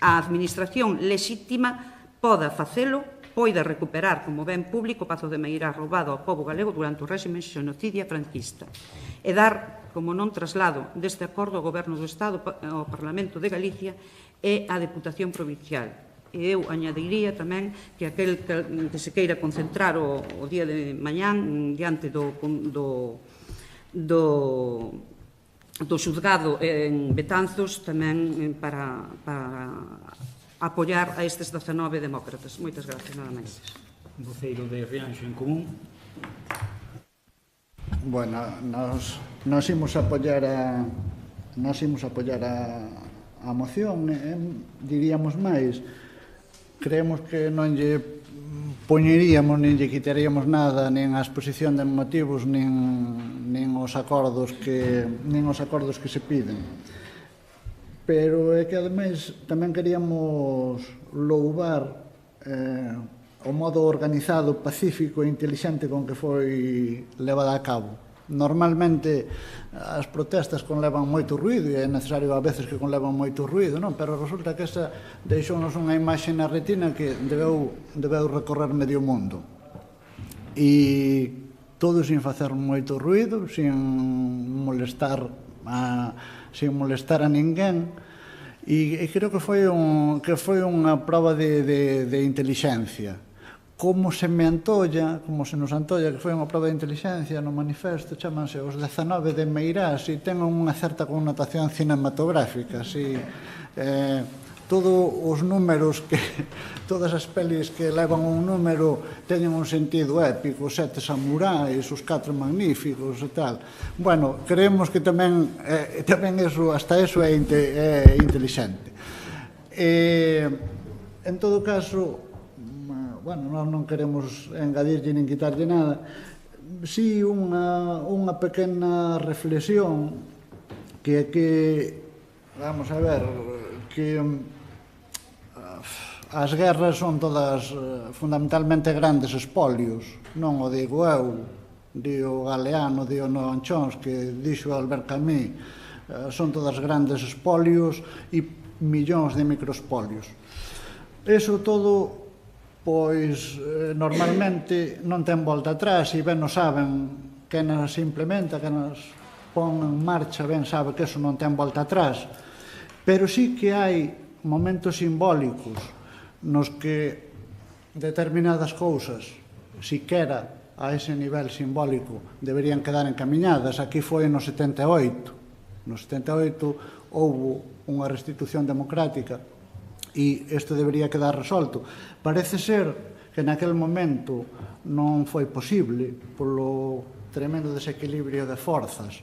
Speaker 4: a Administración lexítima poda facelo, poida recuperar como ben público o Pazo de Meirás roubado ao pobo galego durante o réxime xenocidia franquista e dar, como non traslado deste acordo ao Goberno do Estado, ao Parlamento de Galicia e á Deputación Provincial. E eu añadiría tamén que aquel que se queira concentrar o día de mañán diante do xuzgado en Betanzos tamén para apoiar a estes 19 demócratas. Moitas gracias, nada máis.
Speaker 1: voceiro de Rianxo en Común.
Speaker 2: Bueno, nos imos apoiar a moción, diríamos máis. Creemos que non lle poñeríamos, nin lle quitaríamos nada, nin a exposición de motivos, nin os acordos que se piden. Pero é que, ademais, tamén queríamos louvar o modo organizado, pacífico e intelixente con que foi levada a cabo. Normalmente as protestas conlevan moito ruído e é necesario a veces que conlevan moito ruído, non? Pero resulta que esa deixounos unha imaxe na retina que debeu recorrer medio mundo. E todo sin facer moito ruído, sin molestar a ninguén. E creo que foi unha prova de intelixencia. Como se nos antolla que foi unha prova de intelixencia no manifesto, chamanse os 19 de Meirás e ten unha certa connotación cinematográfica, así, todos os números todas as pelis que levan un número teñen un sentido épico, os 7 samurais, os 4 magníficos e tal. Bueno, creemos que tamén eso, hasta eso é intelixente. En todo caso, bueno, nós non queremos engadirlle nin quitarlle nada, si unha pequena reflexión que é que, vamos a ver, que as guerras son todas fundamentalmente grandes espolios, non o digo eu, dio Galeano, dio Noam Chomsky, dixo Albert Camus, son todas grandes espolios e millóns de microespolios. Eso todo, pois, normalmente non ten volta atrás e ben non saben quen as implementa, quen as pon en marcha, ben sabe que eso non ten volta atrás. Pero sí que hai momentos simbólicos nos que determinadas cousas, siquera a ese nivel simbólico, deberían quedar encamiñadas. Aquí foi no 78. No 78 houbo unha restitución democrática e isto debería quedar resolto. Parece ser que naquele momento non foi posible polo tremendo desequilibrio de forzas,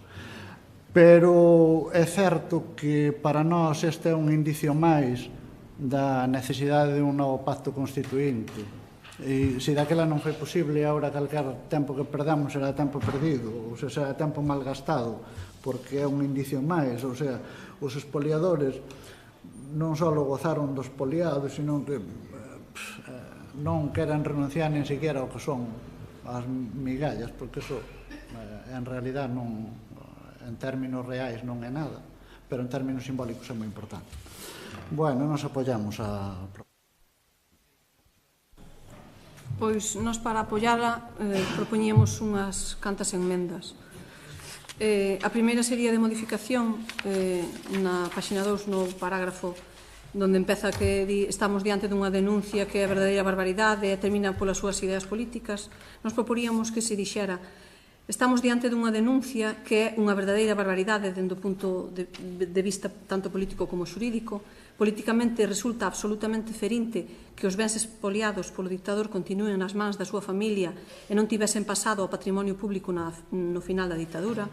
Speaker 2: pero é certo que para nós este é un indicio máis da necesidade de un novo pacto constituinte. E se daquela non foi posible, agora calquer tempo que perdamos será tempo perdido, ou será tempo malgastado, porque é un indicio máis, ou sea, os expoliadores non só gozaron dos poliados, sino que non queren renunciar nin siquiera ao que son as migallas, porque eso en realidad non, en términos reais non é nada, pero en términos simbólicos é moi importante. Bueno, nos apoiamos a...
Speaker 3: Pois nós para apoiala propoñíamos unhas cantas enmendas. A primeira sería de modificación na páxina 2 no parágrafo donde empeza que estamos diante dunha denuncia que é a verdadeira barbaridade e termina polas súas ideas políticas. Nos proporíamos que se dixera: estamos diante dunha denuncia que é unha verdadeira barbaridade dende o punto de vista tanto político como xurídico. Políticamente resulta absolutamente ferinte que os bens expoliados polo dictador continúen nas mans da súa familia e non tivesen pasado ao patrimonio público no final da ditadura.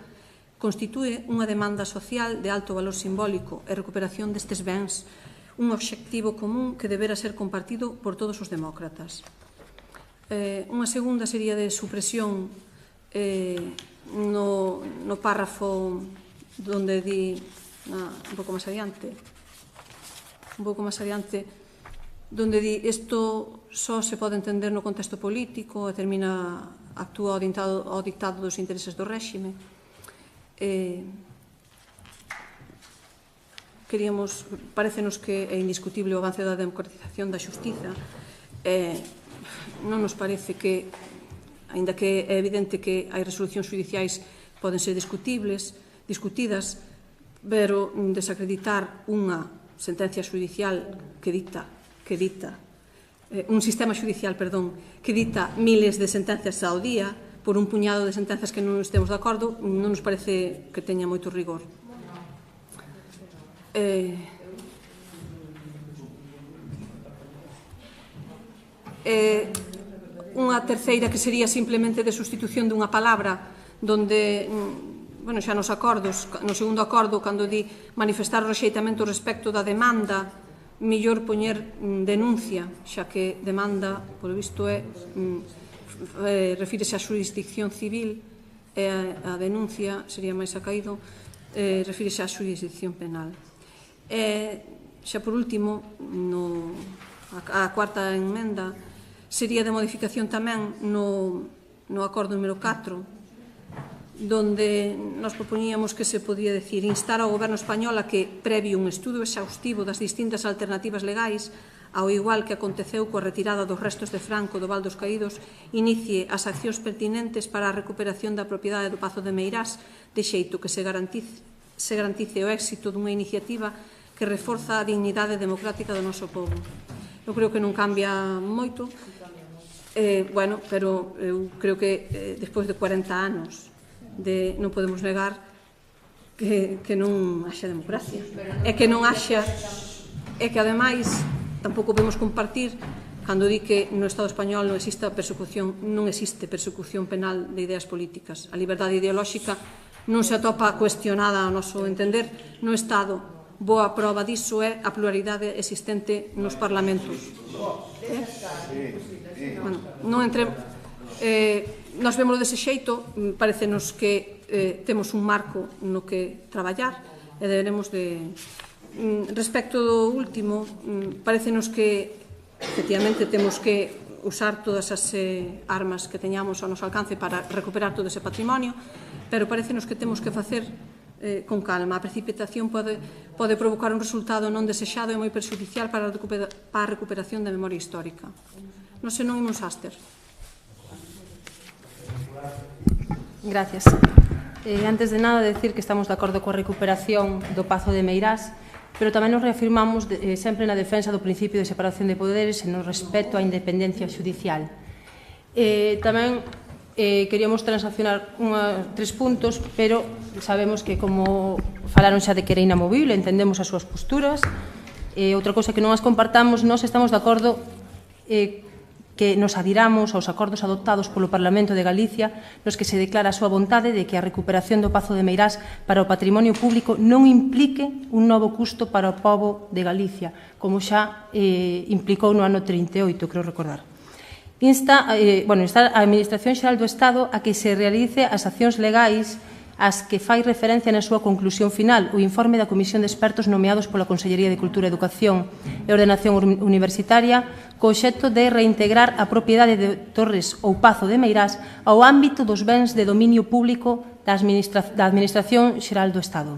Speaker 3: Constitúe unha demanda social de alto valor simbólico e recuperación destes bens, un obxectivo común que debera ser compartido por todos os demócratas. Unha segunda sería de supresión no párrafo donde di un pouco máis adiante donde di isto só se pode entender no contexto político e actúa ao dictado dos intereses do réxime. Parécenos que é indiscutible o avance da democratización da xustiza. Non nos parece que, aínda que é evidente que hai resolucións judiciais poden ser discutidas, pero desacreditar unha sentencia judicial que dicta un sistema judicial, que dicta miles de sentencias ao día por un puñado de sentencias que non estemos de acordo, non nos parece que teña moito rigor. unha terceira que sería simplemente de sustitución dunha palabra, donde, bueno, xa nos acordos, no segundo acordo, cando di manifestar o rexeitamento respecto da demanda, mellor poñer denuncia, xa que demanda, polo visto, refírese á xurisdicción civil, e a denuncia sería máis acaído, refírese á xurisdicción penal. Xa por último, a cuarta emenda sería de modificación tamén no acordo número 4, donde nos propoñíamos que se podía decir instar ao Goberno español a que, previo un estudo exhaustivo das distintas alternativas legais, ao igual que aconteceu coa retirada dos restos de Franco do Val dos Caídos, inicie as accións pertinentes para a recuperación da propiedade do Pazo de Meirás, de xeito que se garantice o éxito dunha iniciativa que reforza a dignidade democrática do noso povo. Eu creo que non cambia moito, pero eu creo que despois de 40 anos non podemos negar que non haxa democracia. E que non haxa, e que ademais tampouco podemos compartir cando di que no Estado español non existe persecución penal de ideas políticas. A liberdade ideolóxica non se atopa cuestionada ao noso entender no Estado. Boa prova disso é a pluralidade existente nos parlamentos. Non entre... Nos vemos dese xeito, parecenos que temos un marco no que traballar e deberemos de... Respecto do último, parecenos que efectivamente temos que usar todas as armas que teñamos ao noso alcance para recuperar todo ese patrimonio, pero parecenos que temos que facer con calma. A precipitación pode provocar un resultado non desexado e moi perxudicial para a recuperación da memoria histórica. Non sei, non imos áster.
Speaker 5: Gracias. Antes de nada, decir que estamos de acordo coa recuperación do Pazo de Meirás, pero tamén nos reafirmamos sempre na defensa do principio de separación de poderes e no respeto á independencia judicial. Tamén queríamos transaccionar 3 puntos, pero sabemos que, como falaron xa de que era inamovible, entendemos as súas posturas. Outra cosa que non as compartamos, nós estamos de acordo que nos adhiramos aos acordos adoptados polo Parlamento de Galicia nos que se declara a súa vontade de que a recuperación do Pazo de Meirás para o patrimonio público non implique un novo custo para o pobo de Galicia, como xa implicou no ano 38, creo recordar. Insta a Administración Xeral do Estado a que se realice as accións legais as que fai referencia na súa conclusión final o informe da Comisión de Expertos nomeados pola Consellería de Cultura, Educación e Ordenación Universitaria co obxecto de reintegrar a propiedade de Torres ou Pazo de Meirás ao ámbito dos bens de dominio público da Administración Xeral do Estado.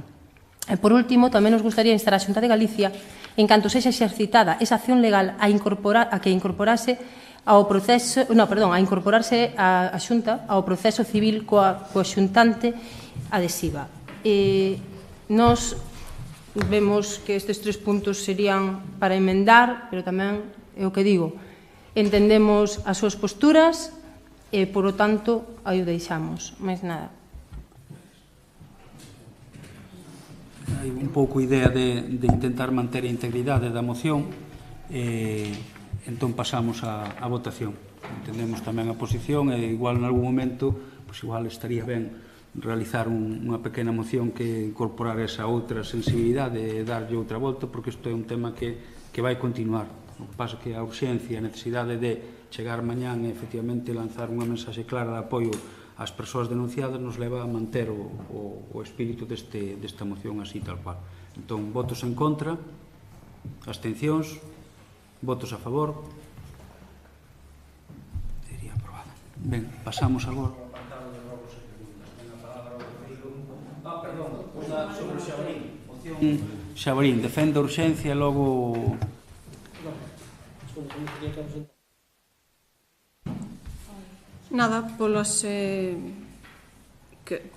Speaker 5: E, por último, tamén nos gustaría instar a Xunta de Galicia, en canto sexa exercitada esa acción legal a que incorporase a incorporarse a Xunta ao proceso civil coa xuntante adhesiva. Nos vemos que estes 3 puntos serían para emendar, pero tamén é o que digo, entendemos as súas posturas e, por lo tanto, aí o deixamos. Mais nada.
Speaker 1: Hai un pouco idea de intentar manter a integridade da moción, entón pasamos á votación. Entendemos tamén a posición e igual en algún momento igual estaría ben realizar unha pequena moción que incorporar esa outra sensibilidade e darlle outra volta, porque isto é un tema que vai continuar. O que pasa é que a urxencia, a necesidade de chegar mañán e efectivamente lanzar unha mensaxe clara de apoio ás persoas denunciadas nos leva a manter o espírito desta moción así tal cual. Entón, votos en contra, abstencións, votos a favor. Diría aprobada. Ben, pasamos agora. Perdón, sobre o Xabarín. Xabarín, defende a urxencia e logo...
Speaker 3: Nada,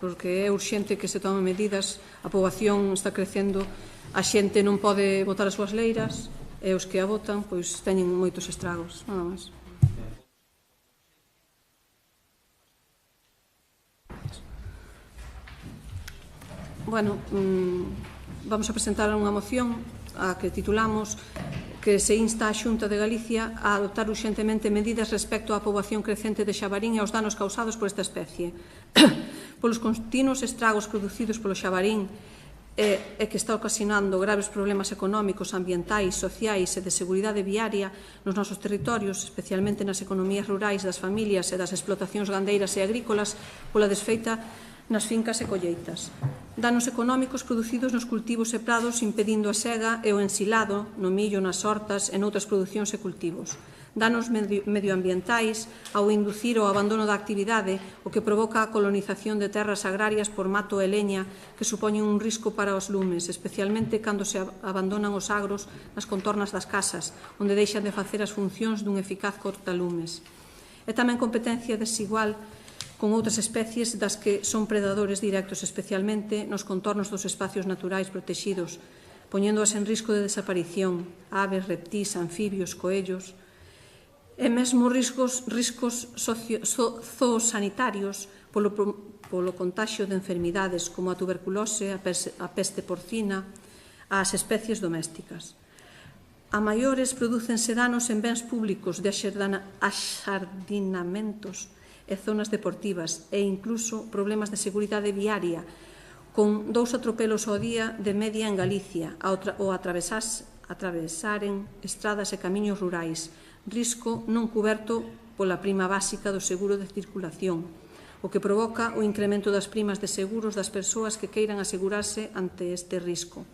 Speaker 3: porque é urxente que se tomen medidas, a poboación está crecendo, a xente non pode botar as súas leiras, e os que a votan, pois, teñen moitos estragos, nada máis. Bueno, vamos a presentar unha moción a que titulamos que se insta a Xunta de Galicia a adoptar urxentemente medidas respecto á poboación crecente de xabarín e aos danos causados por esta especie. Polos continuos estragos producidos polo xabarín e que está ocasionando graves problemas económicos, ambientais, sociais e de seguridade viaria nos nosos territorios, especialmente nas economías rurais das familias e das explotacións gandeiras e agrícolas, pola desfeita nas fincas e colleitas. Danos económicos producidos nos cultivos e prados impedindo a sega e o ensilado no millo, nas hortas e noutras producións e cultivos. Danos medioambientais ao inducir o abandono da actividade, o que provoca a colonización de terras agrarias por mato e leña que supoñen un risco para os lumes, especialmente cando se abandonan os agros nas contornas das casas, onde deixan de facer as funcións dun eficaz cortalumes. É tamén competencia desigual con outras especies das que son predadores directos, especialmente nos contornos dos espacios naturais protexidos, poñéndoas en risco de desaparición, aves, reptís, anfibios, coellos, e mesmo riscos zoosanitarios polo contagio de enfermidades como a tuberculose, a peste porcina, ás especies domésticas. A maiores prodúcense danos en bens públicos de axardinamentos e zonas deportivas e incluso problemas de seguridade viaria, con 2 atropelos ao día de media en Galicia ou atravesaren estradas e camiños rurais, risco non cuberto pola prima básica do seguro de circulación, o que provoca o incremento das primas de seguros das persoas que queiran asegurarse ante este risco.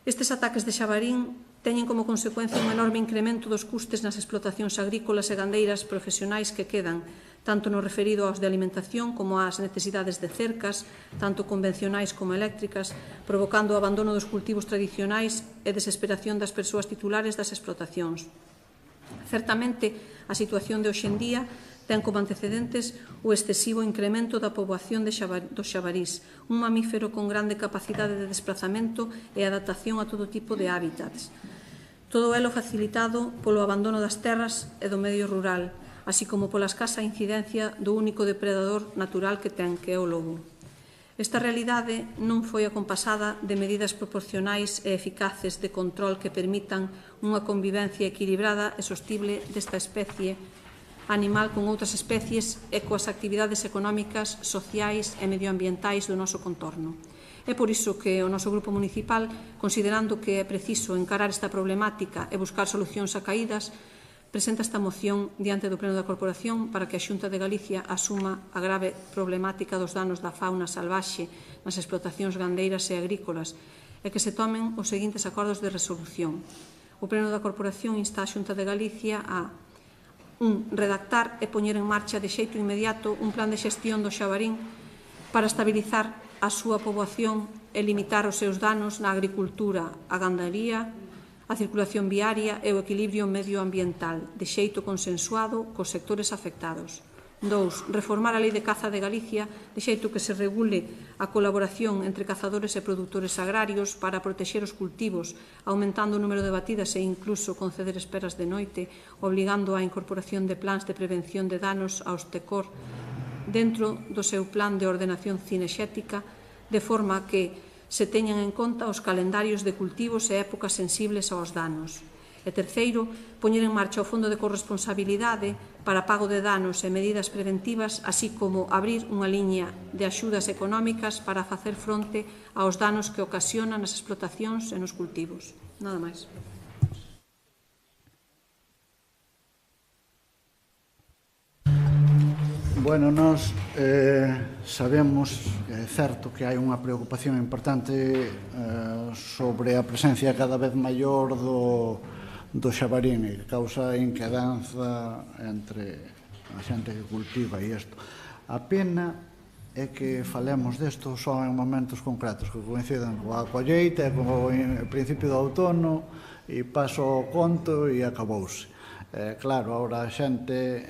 Speaker 3: Estes ataques de xabarín teñen como consecuencia un enorme incremento dos custes nas explotacións agrícolas e gandeiras profesionais que quedan, tanto no referido aos de alimentación como ás necesidades de cercas, tanto convencionais como eléctricas, provocando o abandono dos cultivos tradicionais e desesperación das persoas titulares das explotacións. Certamente, a situación de hoxendía ten como antecedentes o excesivo incremento da poboación dos xabarís, un mamífero con grande capacidade de desplazamento e adaptación a todo tipo de hábitats. Todo elo facilitado polo abandono das terras e do medio rural, así como pola escasa incidencia do único depredador natural que ten, que é o lobo. Esta realidade non foi acompasada de medidas proporcionais e eficaces de control que permitan unha convivencia equilibrada e sostible desta especie animal con outras especies e coas actividades económicas, sociais e medioambientais do noso contorno. É por iso que o noso grupo municipal, considerando que é preciso encarar esta problemática e buscar solucións a caídas, presenta esta moción diante do Pleno da Corporación para que a Xunta de Galicia asuma a grave problemática dos danos da fauna salvaxe nas explotacións gandeiras e agrícolas e que se tomen os seguintes acordos de resolución. O Pleno da Corporación insta a Xunta de Galicia a redactar e poñer en marcha de xeito inmediato un plan de xestión do xabarín para estabilizar a súa poboación e limitar os seus danos na agricultura, a gandaría, a circulación viaria e o equilibrio medioambiental, de xeito consensuado cos sectores afectados. 2. Reformar a Lei de Caza de Galicia, de xeito que se regule a colaboración entre cazadores e produtores agrarios para protexer os cultivos, aumentando o número de batidas e incluso conceder esperas de noite, obligando á incorporación de plans de prevención de danos aos TECOR dentro do seu plan de ordenación cinexética, de forma que se teñan en conta os calendarios de cultivos e épocas sensibles aos danos. E terceiro, poñer en marcha o Fondo de Corresponsabilidade para pago de danos e medidas preventivas, así como abrir unha liña de axudas económicas para facer fronte aos danos que ocasionan as explotacións e nos cultivos. Nada máis.
Speaker 2: Bueno, nós sabemos, é certo, que hai unha preocupación importante sobre a presencia cada vez maior do xabarín e que causa inquedanza entre a xente que cultiva e isto. A pena é que falemos desto só en momentos concretos que coincidan coa colleita e co principio do outono e paso o conto e acabouse. Claro, agora a xente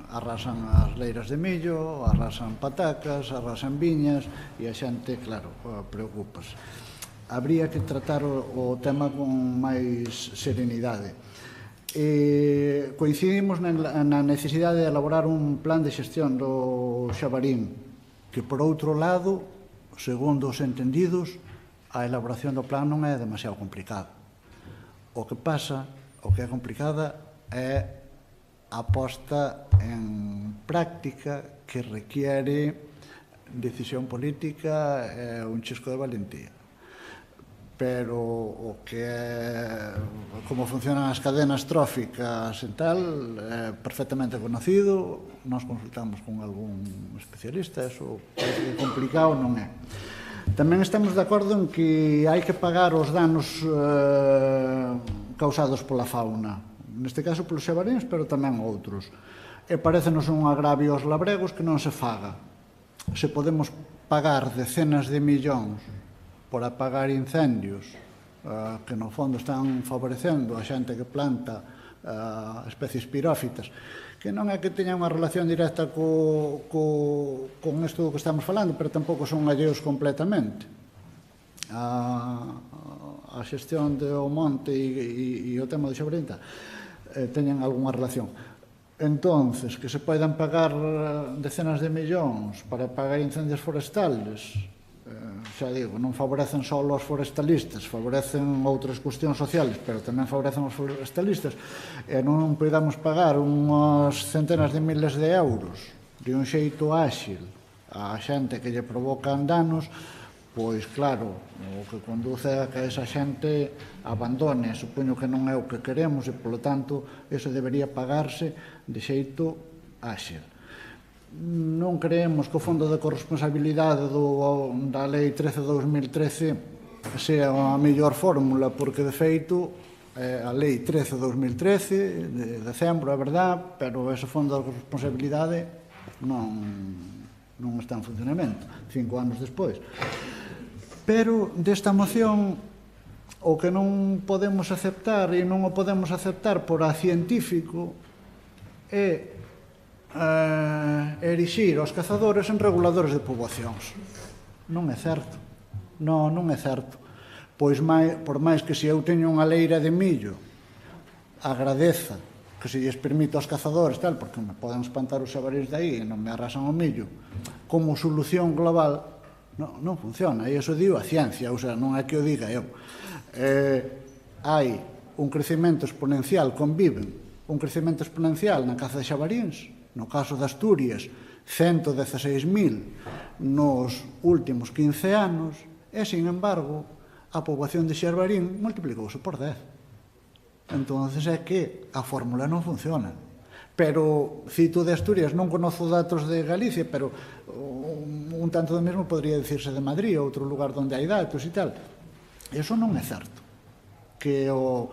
Speaker 2: arrasan as leiras de millo, arrasan patacas, arrasan viñas e a xente, claro, preocúpase. Habría que tratar o tema con máis serenidade. Coincidimos na necesidade de elaborar un plan de xestión do xabarín que, por outro lado, segundo os entendidos, a elaboración do plan non é demasiado complicado. O que pasa o que é complicada é a posta en práctica que requiere decisión política e un chisco de valentía. Pero o que é como funcionan as cadenas tróficas e tal é perfectamente conocido. Nós consultamos con algún especialista, eso parece que complicado non é. Tamén estamos de acordo en que hai que pagar os danos causados pola fauna, neste caso polos xabaríns, pero tamén outros. E parecenos un agravio aos labregos que non se faga. Se podemos pagar decenas de millóns por apagar incendios que no fondo están favorecendo a xente que planta especies pirófitas, que non é que teña unha relación directa con isto que estamos falando, pero tampouco son alleos completamente. A xestión do monte e o tema do xabrinta teñen algunha relación. Entonces, que se poidan pagar decenas de millóns para pagar incendios forestales, xa digo, non favorecen só os forestalistas, favorecen outras cuestións sociales, pero tamén favorecen os forestalistas, e non podamos pagar unhas centenas de miles de euros de un xeito áxil a xente que lle provocan danos, pois claro, o que conduce a que esa xente abandone, supoño que non é o que queremos e, polo tanto, eso debería pagarse de xeito áxil. Non creemos que o Fondo de Corresponsabilidade da Lei 13/2013 sea a mellor fórmula, porque, de feito, a Lei 13/2013, de decembro, é verdad, pero ese Fondo de Corresponsabilidade non está en funcionamento, 5 anos despois. Pero desta moción o que non podemos aceptar e non o podemos aceptar por a científico é erixir os cazadores en reguladores de poboacións. Non é certo. Non é certo. Pois por máis que se eu teño unha leira de millo agradeza que se lles permita aos cazadores tal, porque me poden espantar os xabarís de aí e non me arrasan o millo, como solución global non funciona, e iso digo a ciencia, ou sea, non é que o diga eu. Hai un crecemento exponencial, conviven un crecemento exponencial na caza de xabaríns, no caso de Asturias, 116.000 nos últimos 15 anos, e, sin embargo, a poboación de xabarín multiplicouse por 10. Entón, é que a fórmula non funciona. Pero, cito de Asturias, non conozo datos de Galicia, pero un tanto do mesmo podría dicirse de Madrid, outro lugar onde hai datos e tal. Iso non é certo. Que o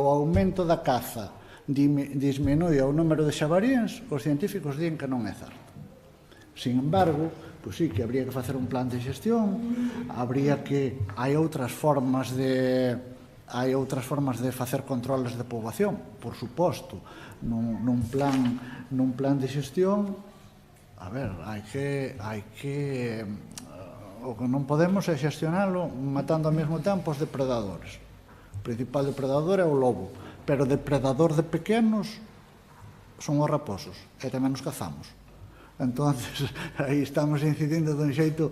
Speaker 2: aumento da caza disminuye o número de xabaríns, os científicos din que non é certo. Sin embargo, pois sí que habría que facer un plan de xestión, hai outras formas de facer controles de poboación, por suposto. Nun plan de xestión, a ver, hai que o que non podemos é xestionalo matando ao mesmo tempo os depredadores. O principal depredador é o lobo, pero depredador de pequenos son os raposos, e tamén os cazamos. Entón, aí estamos incidindo dun xeito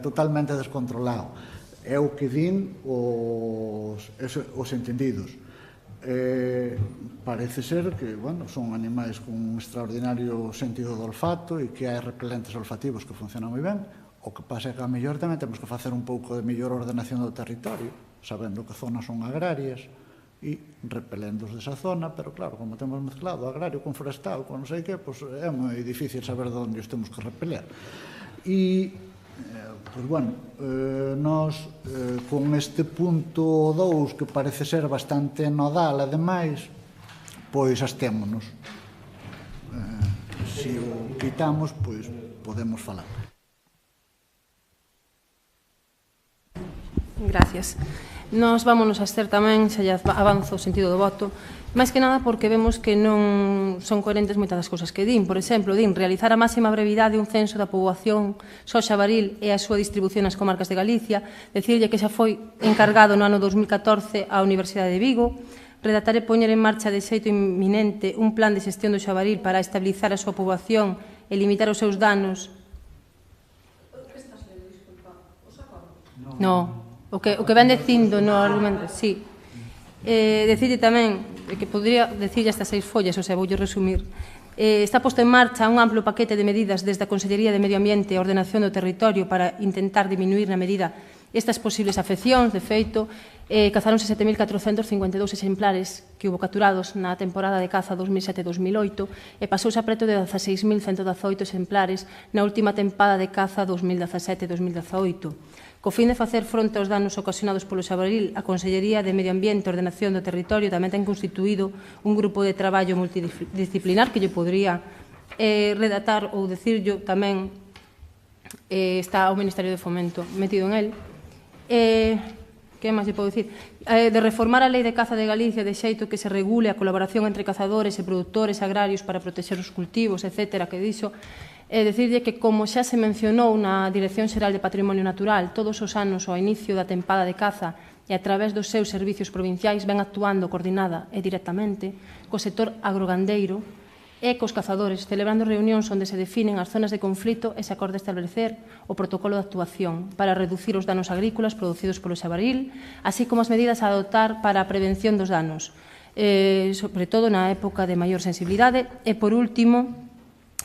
Speaker 2: totalmente descontrolado. É o que din os entendidos. Parece ser que, bueno, son animais con un extraordinario sentido do olfato e que hai repelentes olfativos que funcionan moi ben. O que pasa é que a mellor tamén temos que facer un pouco de mellor ordenación do territorio, sabendo que zonas son agrarias e repelendos desa zona, pero claro, como temos mezclado agrario con forestal, con non sei que, pois é moi difícil saber de onde os temos que repeler. E, pois bueno, nós con este punto 2, que parece ser bastante nodal, ademais, pois abstémonos. Se o quitamos, pois podemos falar.
Speaker 5: Gracias. Nos vámonos a abster tamén, xa lle avanzo o sentido do voto, máis que nada porque vemos que non son coherentes moitas das cousas que din. Por exemplo, din realizar a máxima brevidade un censo da poboación só xabaril e a súa distribución nas comarcas de Galicia, decirlle que xa foi encargado no ano 2014 á Universidade de Vigo, redactar e poñer en marcha de xeito inminente un plan de xestión do xabaril para estabilizar a súa poboación e limitar os seus danos. No. O que ven dicindo no argumento, sí. Decide tamén que podría decirlle estas 6 follas, o sea, voulle resumir. Está posto en marcha un amplo paquete de medidas desde a Consellería de Medio Ambiente e Ordenación do Territorio para intentar diminuir na medida estas posibles afeccións. De feito, cazáronse 7.452 exemplares que hubo capturados na temporada de caza 2007-2008 e pasouse a preto de 16.118 exemplares na última tempada de caza 2017-2018. Co fin de facer fronte aos danos ocasionados polo xabaril, a Consellería de Medio Ambiente e Ordenación do Territorio tamén ten constituído un grupo de traballo multidisciplinar que lle podría redactar ou decirlo tamén está o Ministerio de Fomento metido en el. Que máis lle podo dicir? De reformar a Lei de Caza de Galicia de xeito que se regule a colaboración entre cazadores e produtores agrarios para protexer os cultivos, etc., que dixo. Decirlle que, como xa se mencionou na Dirección Xeral de Patrimonio Natural, todos os anos ao inicio da tempada de caza e a través dos seus servicios provinciais ven actuando coordinada e directamente co sector agrogandeiro e cos cazadores, celebrando reunións onde se definen as zonas de conflito e se acorde establecer o protocolo de actuación para reducir os danos agrícolas producidos polo xabaril, así como as medidas a adoptar para a prevención dos danos, sobre todo na época de maior sensibilidade. E, por último,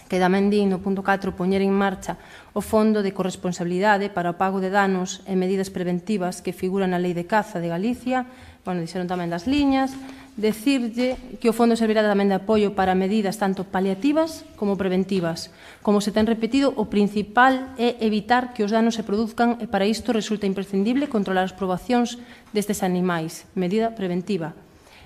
Speaker 5: que tamén di no punto 4 poñer en marcha o Fondo de Corresponsabilidade para o pago de danos e medidas preventivas que figuran na Lei de Caza de Galicia. Bueno, dixeron tamén das liñas. Decirlle que o fondo servirá tamén de apoio para medidas tanto paliativas como preventivas. Como se ten repetido, o principal é evitar que os danos se produzcan e para isto resulta imprescindible controlar as poboacións destes animais, medida preventiva.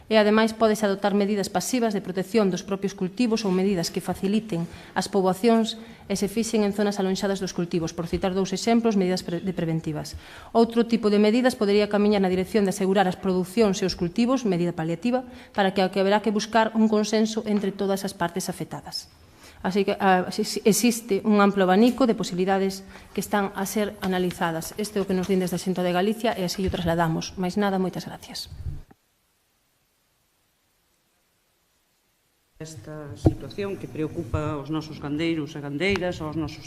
Speaker 5: E, ademais, pódese adoptar medidas pasivas de protección dos propios cultivos ou medidas que faciliten as poboacións e se fixen en zonas alonxadas dos cultivos. Por citar 2 exemplos, medidas preventivas. Outro tipo de medidas podería camiñar na dirección de asegurar as producións e os cultivos, medida paliativa, para que haberá que buscar un consenso entre todas as partes afectadas. Así que existe un amplo abanico de posibilidades que están a ser analizadas. Este é o que nos din desde a Xunta de Galicia e así o trasladamos. Mais nada, moitas gracias.
Speaker 4: Esta situación que preocupa aos nosos gandeiros e gandeiras, aos nosos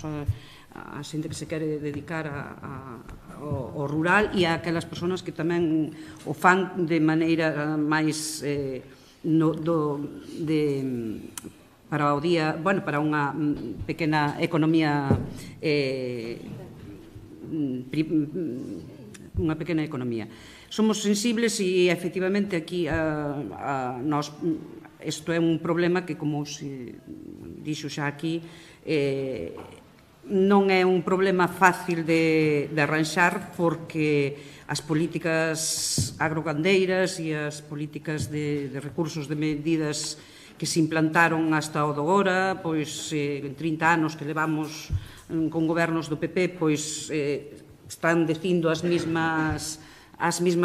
Speaker 4: a xente que se quere dedicar ao rural e a aquelas persoas que tamén o fan de maneira máis para o día, bueno, para unha pequena economía unha pequena economía. Somos sensibles e, efectivamente, aquí nós isto é un problema que, como se dixo xa aquí, non é un problema fácil de arranxar porque as políticas agrogandeiras e as políticas de recursos de medidas que se implantaron hasta o de agora, pois en 30 anos que levamos con gobernos do PP, pois están dicindo as mesmas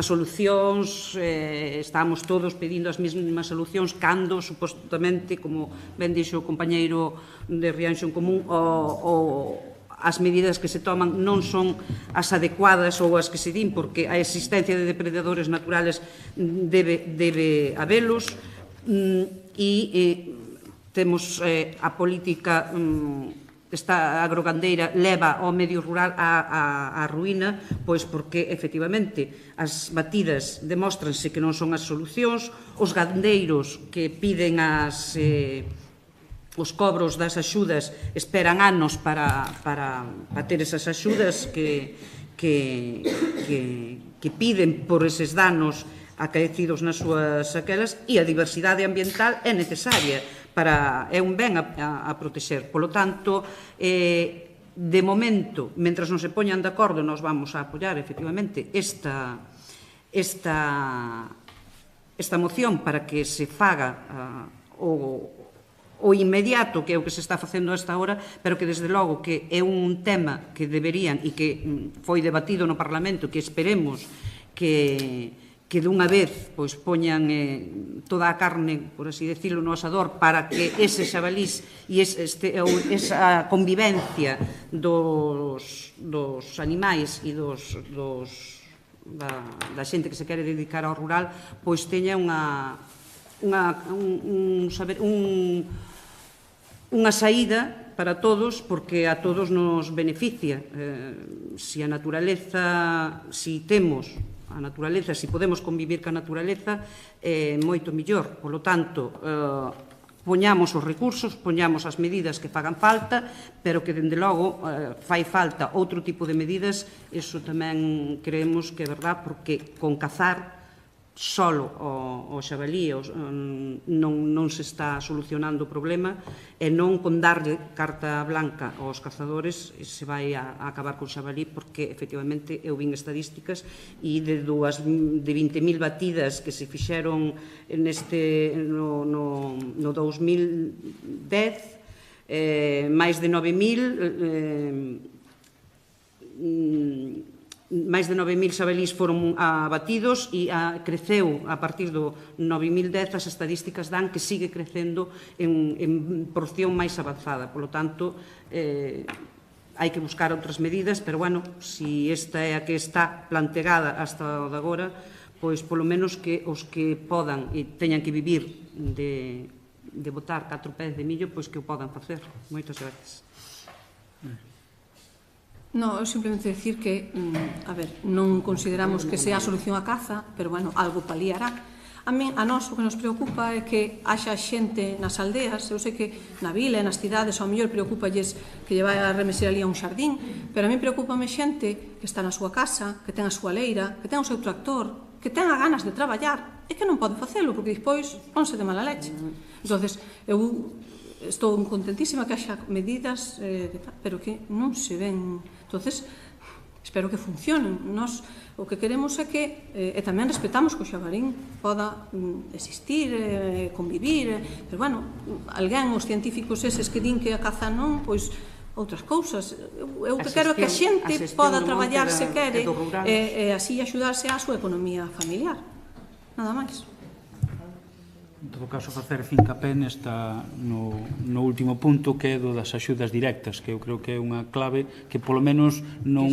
Speaker 4: solucións, estamos todos pedindo as mesmas solucións cando, supostamente, como ben dixo o compañeiro de Rianxo en Común, as medidas que se toman non son as adecuadas ou as que se din, porque a existencia de depredadores naturales debe habelos e temos a política esta agrogandeira leva ao medio rural á ruína, pois porque, efectivamente, as batidas demóstranse que non son as solucións, os gandeiros que piden os cobros das axudas esperan anos para ter esas axudas que piden por eses danos acaecidos nas súas aquelas, e a diversidade ambiental é necesaria, é un ben a protexer. Polo tanto, de momento, mentras non se poñan de acordo, nós vamos a apoiar, efectivamente, esta moción para que se faga o inmediato, que é o que se está facendo hasta ahora, pero que, desde logo, que é un tema que deberían, e que foi debatido no Parlamento, que esperemos que dunha vez poñan toda a carne, por así decirlo, no asador para que ese xabalís e esa convivencia dos animais e da xente que se quere dedicar ao rural pois teña unha saída para todos, porque a todos nos beneficia. Si a naturaleza, si temos a naturaleza, si podemos convivir ca naturaleza, moito millor. Polo tanto, poñamos os recursos, poñamos as medidas que fagan falta, pero que, dende logo, fai falta outro tipo de medidas, iso tamén creemos que é verdad, porque con cazar solo o xabalí non se está solucionando o problema, e non con darlle carta blanca aos cazadores se vai a acabar con xabalí, porque efectivamente eu vin estadísticas e de 20.000 batidas que se fixeron no 2010, máis de 9.000 xabalís foron abatidos e creceu a partir do 2010, as estadísticas dan que sigue crecendo en porción máis avanzada. Polo tanto, hai que buscar outras medidas, pero, bueno, se esta é a que está plantegada hasta o de agora, pois, polo menos, que os que podan e teñan que vivir de botar 4 pés de millo, pois que o podan facer. Moitas gracias.
Speaker 3: No, eu simplemente decir que, non consideramos que sea a solución a caza, pero, bueno, algo paliará. A nós o que nos preocupa é que haxa xente nas aldeas, eu sei que na vila e nas cidades ao mellor preocupalles que lle vai a remexer ali a un xardín, pero a mí preocupame xente que está na súa casa, que ten a súa leira, que ten o seu tractor, que ten a ganas de traballar e que non pode facelo, porque despois ponse de mala leche. Entón, eu estou contentísima que haxa medidas, pero que non se ven. Entonces, espero que funcionen. Nós o que queremos é que, e tamén respetamos que o xabarín poda existir, convivir, pero, bueno, alguén, os científicos eses que din que a caza non, pois outras cousas. Eu que quero é que a xente poda traballar se quere e así axudarse á súa economía familiar. Nada máis.
Speaker 1: En todo caso, facer fincapé no último punto, que é do das axudas directas, que eu creo que é unha clave que polo menos non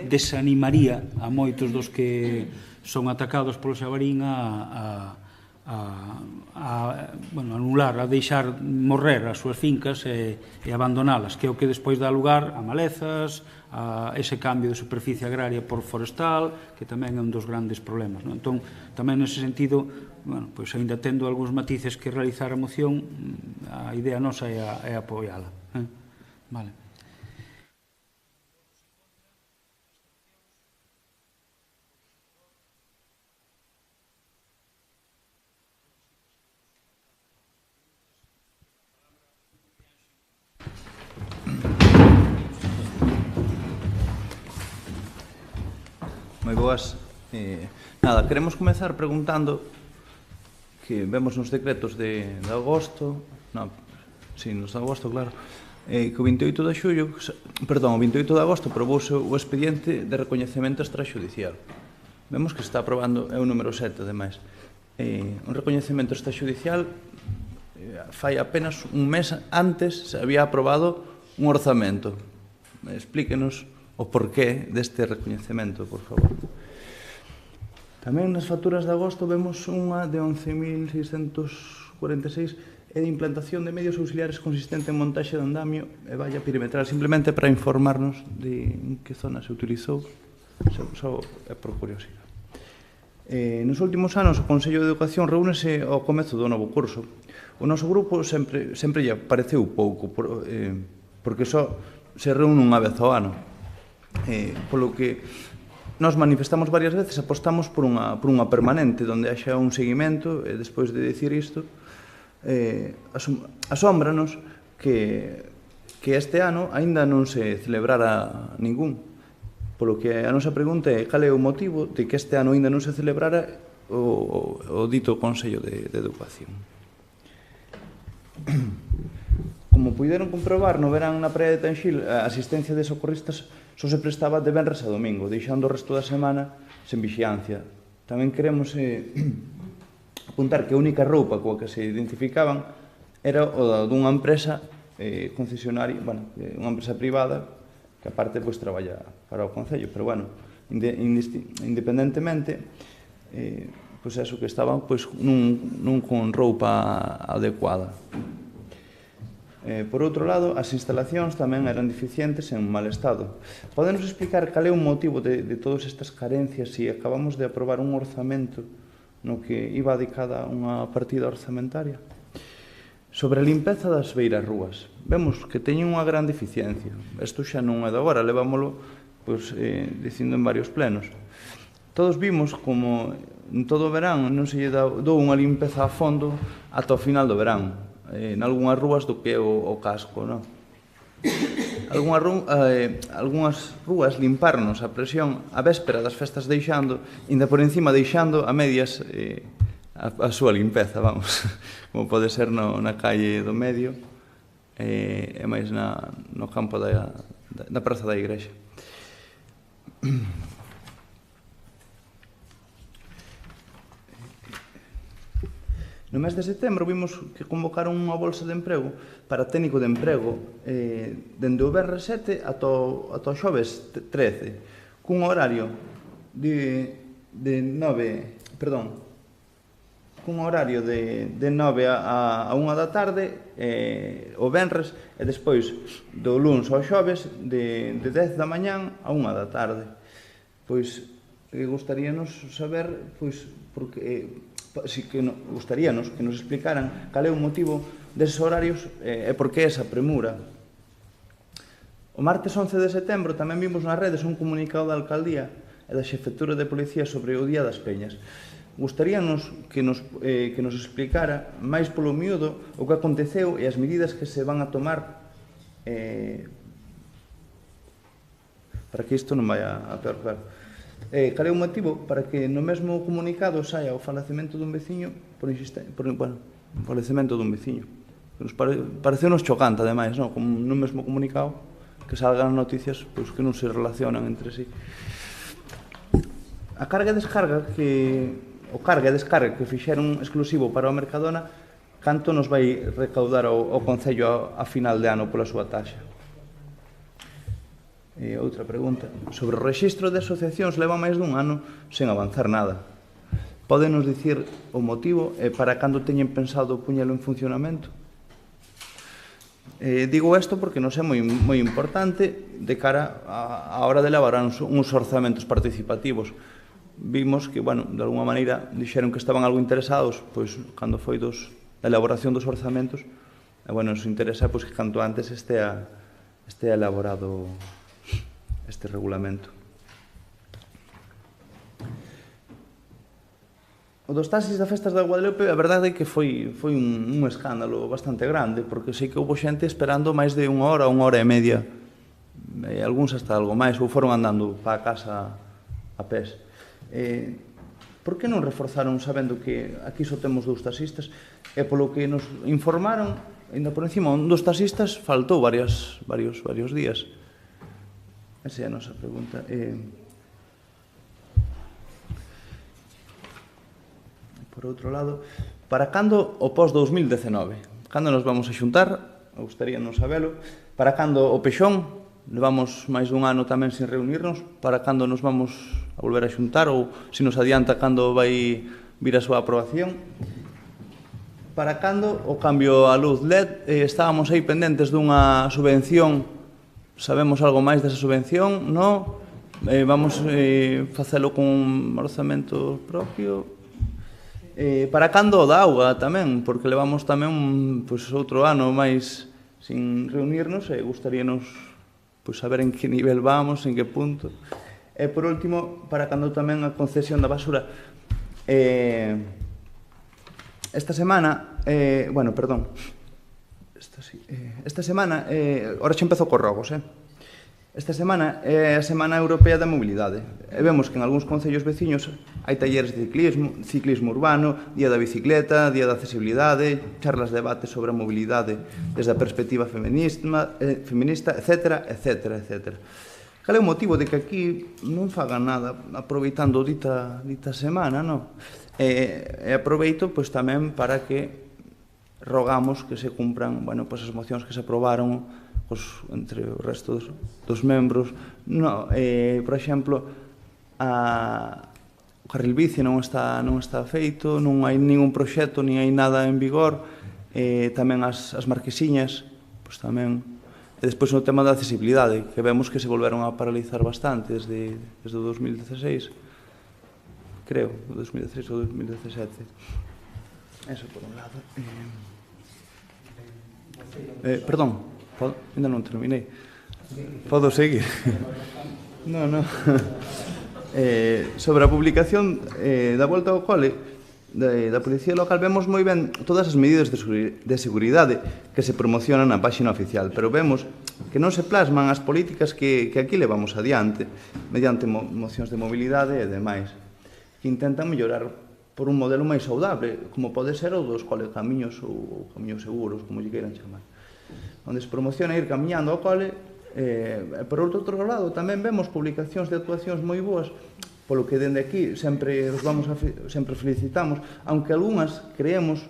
Speaker 1: desanimaría a moitos dos que son atacados polo xabarín a anular, a deixar morrer as súas fincas e abandonalas, que é o que despois dá lugar a malezas, a ese cambio de superficie agraria por forestal, que tamén é un dos grandes problemas. Entón, tamén nese sentido, pois ainda tendo algúns matices que realizar a moción, a idea nosa é apoiala. Vale.
Speaker 6: Moi boas. Nada, queremos comezar preguntando que vemos nos decretos de agosto, nos de agosto, claro, que o 28 de xullo, perdón, o 28 de agosto aprobouse o expediente de recoñecemento extrajudicial. Vemos que se está aprobando, é o número 7, ademais. Un recoñecemento extrajudicial fai apenas un mes antes se había aprobado un orzamento. Explíquenos o porqué deste recoñecemento, por favor. Tamén nas facturas de agosto vemos unha de 11.646 e de implantación de medios auxiliares consistente en montaxe de andamio e valla perimetral, simplemente para informarnos de en que zona se utilizou, só é por curiosidade. Nos últimos anos o Consello de Educación reúnese ao comezo do novo curso. O noso grupo sempre lle pareceu pouco, porque só se reúne unha vez ao ano. Polo que nós manifestamos varias veces, apostamos por unha permanente, onde haxa un seguimento, e despois de dicir isto, asómbranos que este ano aínda non se celebrara ningún. Polo que a nosa pregunta é cal é o motivo de que este ano aínda non se celebrara o dito Consello de Educación. Como puideron comprobar, no verán na praia de Tanxil, a asistencia de socorristas só se prestaba de venres a domingo, deixando o resto da semana sen vixiancia. Tamén queremos apuntar que a única roupa coa que se identificaban era o dunha empresa concesionaria, unha empresa privada, que aparte traballa para o Concello, pero, independentemente, eso que estaban nun con roupa adecuada. Por outro lado, as instalacións tamén eran deficientes en mal estado. Podenos explicar cal é o motivo de todas estas carencias se acabamos de aprobar un orzamento no que iba dedicada unha partida orzamentaria? Sobre a limpeza das beiras rúas, vemos que teñen unha gran deficiencia. Isto xa non é de agora, levámoslo dicindo en varios plenos. Todos vimos como en todo o verán non se lle dou unha limpeza a fondo ata o final do verán. En algunhas rúas do que é o casco, non? Algunhas rúas limparnos a presión a véspera das festas deixando, ainda por encima deixando a medias a súa limpeza, vamos, como pode ser na calle do medio e máis no campo da praza da igrexa. No mes de setembro vimos que convocaron unha bolsa de emprego para técnico de emprego dende o venres 7 ata o xoves 13, cun horario de 9 a 1 da tarde o venres e despois do luns ao xoves de 10 da mañán a 1 da tarde. Pois gustaríanos saber porque gustaríanos que nos explicaran cal é o motivo deses horarios e por que esa premura. O martes 11 de setembro tamén vimos nas redes un comunicado da Alcaldía e da Xefetura de Policía sobre o Día das Peñas. Gustaríanos que nos explicara máis polo miúdo o que aconteceu e as medidas que se van a tomar para que isto non vaya a peor, claro. Cal é o motivo para que no mesmo comunicado saia o falecemento dun veciño o falecemento dun veciño. Pareceu-nos chocante, ademais, como no mesmo comunicado que salgan noticias que non se relacionan entre sí. A carga e descarga que fixeron exclusivo para o Mercadona, canto nos vai recaudar o Concello a final de ano pola súa taxa? E outra pregunta. Sobre o rexistro de asociacións leva máis dun ano sen avanzar nada. Pódenos dicir o motivo e para cando teñen pensado puñelo en funcionamento? Digo isto porque nos é moi importante de cara á hora de elaborar uns orzamentos participativos. Vimos que, de alguma maneira, dixeron que estaban algo interesados, pois, cando foi da elaboración dos orzamentos, nos interesa que canto antes estea elaborado este regulamento. O dos taxis da Festas da Guadalupe, a verdade é que foi un escándalo bastante grande, porque sei que houve xente esperando máis de unha hora e media, e algúns hasta algo máis, ou foron andando para a casa a pés. Por que non reforzaron sabendo que aquí só temos 2 taxistas? E polo que nos informaron, ainda por encima, un dos taxistas faltou varios días. Esa é a nosa pregunta. Por outro lado, para cando o pós-2019? Cando nos vamos a xuntar? Me gustaría non sabelo. Para cando o pexón? Levamos máis dun ano tamén sin reunirnos. Para cando nos vamos a volver a xuntar? Ou se nos adianta cando vai vir a súa aprobación? Para cando o cambio á luz LED? Estábamos aí pendentes dunha subvención. Sabemos algo máis desa subvención? Non? Vamos facelo con un orzamento propio? Para cando o da auga tamén? Porque levamos tamén outro ano máis sin reunirnos e gustaríanos saber en que nivel vamos, en que punto. E por último, para cando tamén a concesión da basura? Esta semana, esta semana, ahora xa empezou cos rogos, esta semana é a Semana Europea da Mobilidade e vemos que en algúns concellos veciños hai talleres de ciclismo urbano, día da bicicleta, día da accesibilidade, charlas de debate sobre a mobilidade desde a perspectiva feminista, etc. Cal é o motivo de que aquí non fagan nada aproveitando dita semana, non? E aproveito tamén para que rogamos que se cumpran as mocións que se aprobaron entre o resto dos membros. Por exemplo, o carril bici non está feito, non hai ningún proxecto, nin hai nada en vigor. Tamén as marquesiñas pois tamén. E despois no tema da accesibilidade, que vemos que se volveron a paralizar bastante desde o 2016, creo, 2016 ou 2017. Eso por un lado. Perdón, ainda non terminei. Podo seguir? Non. Sobre a publicación da volta ao cole da Policía Local, vemos moi ben todas as medidas de seguridade que se promocionan na páxina oficial, pero vemos que non se plasman as políticas que aquí levamos adiante mediante mocións de mobilidade e demais, que intentan mellorar por un modelo máis saudable, como pode ser o dos colecamiños ou camiños seguros, como lle queiran chamar, onde se promociona ir camiñando ao cole. Por outro lado, tamén vemos publicacións de actuacións moi boas, polo que dende aquí sempre felicitamos, aunque algunhas creemos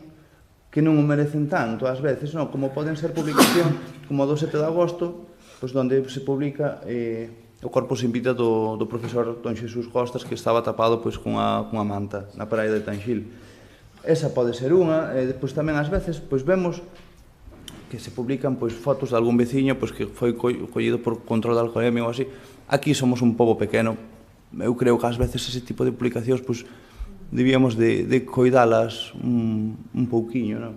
Speaker 6: que non o merecen tanto ás veces, como poden ser publicacións como a do 7 de agosto, onde se publica o corpo sin vida do profesor Don Xesús Costas, que estaba tapado cunha manta na praia de Tanxil. Esa pode ser unha, e depois tamén ás veces vemos que se publican fotos de algún veciño que foi collido por control de alcoholemia ou así. Aquí somos un pobo pequeno. Eu creo que ás veces ese tipo de publicacións debíamos de coidalas un pouquiño, non?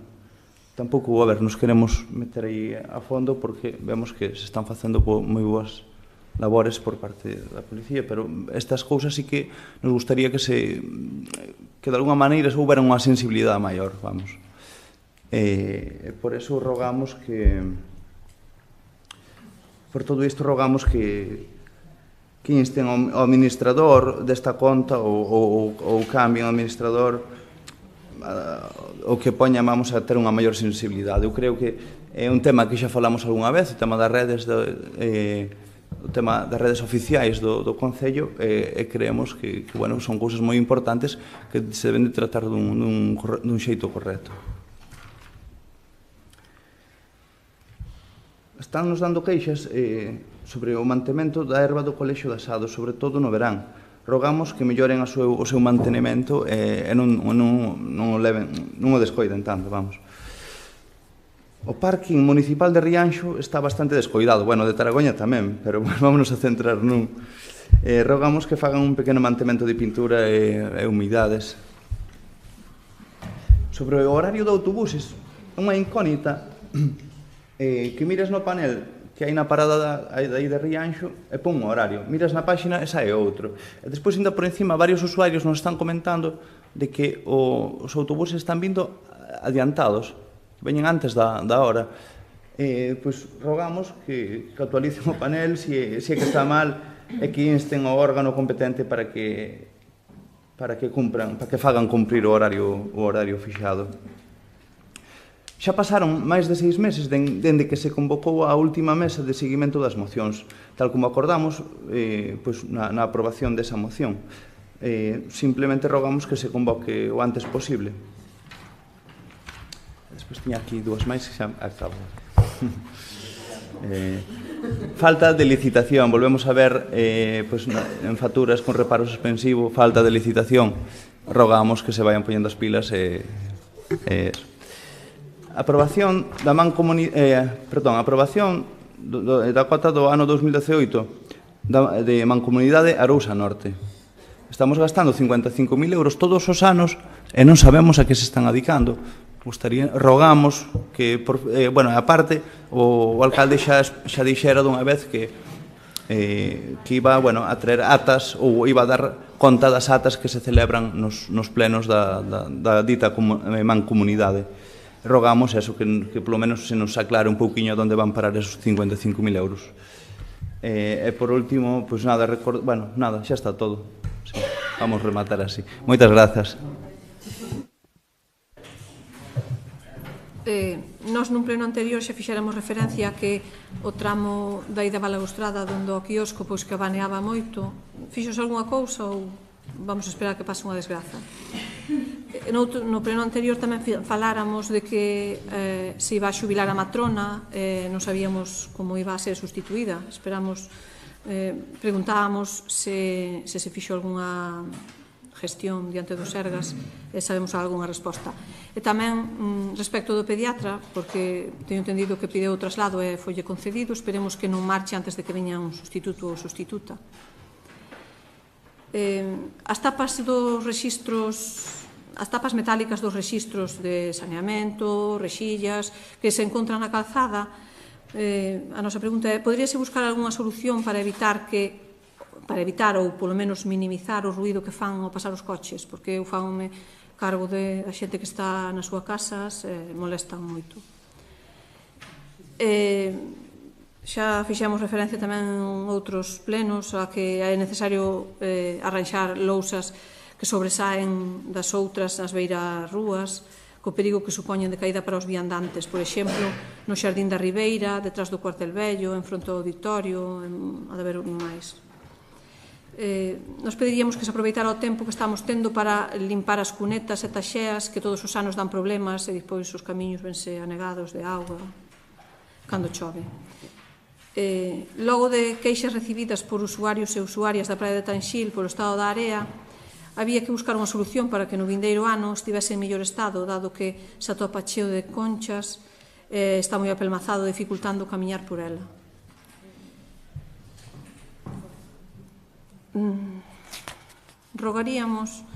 Speaker 6: Tampouco, nos queremos meter aí a fondo porque vemos que se están facendo moi boas labores por parte da policía, pero estas cousas sí que nos gustaría que de alguna maneira houbera unha sensibilidade maior, vamos. Por eso rogamos que por todo isto rogamos que insten ao administrador desta conta ou cambien ao administrador ou que poña, vamos a ter unha maior sensibilidade. Eu creo que é un tema que xa falamos algunha vez, o tema das redes oficiais do Concello, e creemos que son cousas moi importantes que se deben de tratar dun xeito correcto. Están nos dando queixas sobre o mantemento da erva do Colexio de Asados, sobre todo no verán. Rogamos que melloren o seu mantenimento e non o descoiden tanto, vamos. O parking municipal de Rianxo está bastante descoidado, de Taragoña tamén, pero vámonos a centrar nun. Rogamos que fagan un pequeno mantemento de pintura e humidades. Sobre o horario de autobuses, unha incógnita que miras no panel que hai na parada aí de Rianxo e pon un horario. Miras na páxina e sae outro. E despois, ainda por encima, varios usuarios nos están comentando de que os autobuses están vindo adiantados, veñen antes da hora. Rogamos que actualicen o panel se é que está mal e que insten ao órgano competente para que fagan cumprir o horario fixado. Xa pasaron máis de 6 meses dende que se convocou a última mesa de seguimento das mocións, tal como acordamos na aprobación desa moción. Simplemente rogamos que se convoque o antes posible. Despois tiña aquí dúas máis que xa acabo. Falta de licitación, volvemos a ver en facturas con reparo suspensivo, falta de licitación. Rogamos que se vayan poñendo as pilas e eso. Aprobación da cota do ano 2018 de Mancomunidade Arousa Norte. Estamos gastando 55.000 euros todos os anos e non sabemos a que se están adicando. Rogamos que, aparte, o alcalde xa dixera dunha vez que iba a traer atas ou iba a dar conta das atas que se celebran nos plenos da dita mancomunidade. Rogamos eso, que polo menos se nos aclare un pouquiño onde van parar esos 55.000 euros. E por último, nada, xa está todo. Vamos rematar así. Moitas grazas.
Speaker 3: Nós nun pleno anterior xa fixéramos referencia a que o tramo da ida Balaustrada donde o quiosco que baneaba moito, fixose algunha cousa ou vamos a esperar que pase unha desgraza? No pleno anterior tamén faláramos de que se iba a xubilar a matrona, non sabíamos como iba a ser sustituída. Preguntábamos se fixo algunha gestión diante dos Sergas sabemos algunha resposta. E tamén respecto do pediatra, porque teño entendido que pideu o traslado e folle concedido, esperemos que non marche antes de que veña un sustituto ou sustituta. As tapas dos rexistros, as tapas metálicas dos rexistros de saneamento, rexillas, que se encontran na calzada, a nosa pregunta é, poderíase buscar algunha solución para evitar ou polo menos minimizar o ruído que fan ao pasar os coches, porque eu fanme cargo da xente que está na súa casa, molestan moito. Xa fixemos referencia tamén en outros plenos a que é necesario arranxar lousas que sobresaen das outras nas beiras rúas, co perigo que supoñen de caída para os viandantes, por exemplo, no Xardín da Ribeira, detrás do Cuartel Vello, en fronte ao Auditorio, a de ver máis. Nos pediríamos que se aproveitara o tempo que estamos tendo para limpar as cunetas e taxeas que todos os anos dan problemas e depois os camiños vense anegados de auga cando chove. Logo de queixas recibidas por usuarios e usuarias da praia de Tanxil polo estado da area, había que buscar unha solución para que no vindeiro ano estivese en mellor estado, dado que se atopa cheo de conchas, está moi apelmazado, dificultando camiñar por ela. Rogaríamos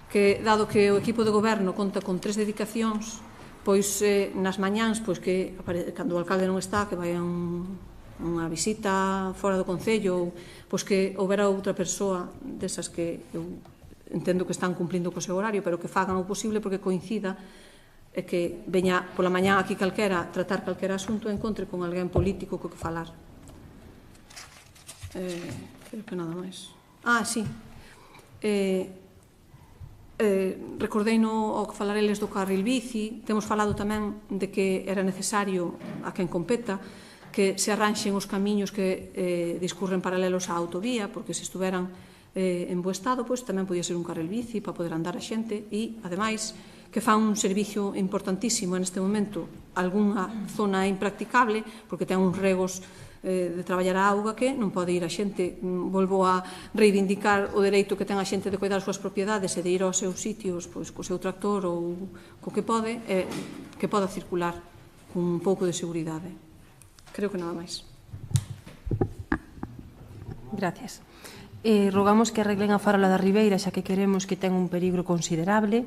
Speaker 3: que, dado que o equipo de goberno conta con 3 dedicacións, pois nas mañáns, pois que cando o alcalde non está, que vai a unha visita fora do concello, pois que houbera outra persoa desas que eu entendo que están cumplindo co seu horario, pero que fagan o posible porque coincida e que veña pola mañá aquí calquera tratar calquera asunto e encontre con alguén político co que falar. Creo que nada máis. Sí. Recordei ao que falareles do carril bici. Temos falado tamén de que era necesario a quen competa que se arranxen os camiños que discurren paralelos á autovía, porque se estuveran en bo estado, pois tamén podía ser un carril bici para poder andar a xente e, ademais, que fan un servicio importantísimo neste momento. Algúnha zona impracticable, porque ten uns regos de traballar a auga que non pode ir a xente. Volvo a reivindicar o dereito que ten a xente de cuidar as súas propiedades e de ir aos seus sitios co seu tractor ou co que pode, que poda circular con un pouco de seguridade. Creo que nada máis.
Speaker 5: Gracias. Rogamos que arreglen a farola da Ribeira, xa que queremos que ten un peligro considerable.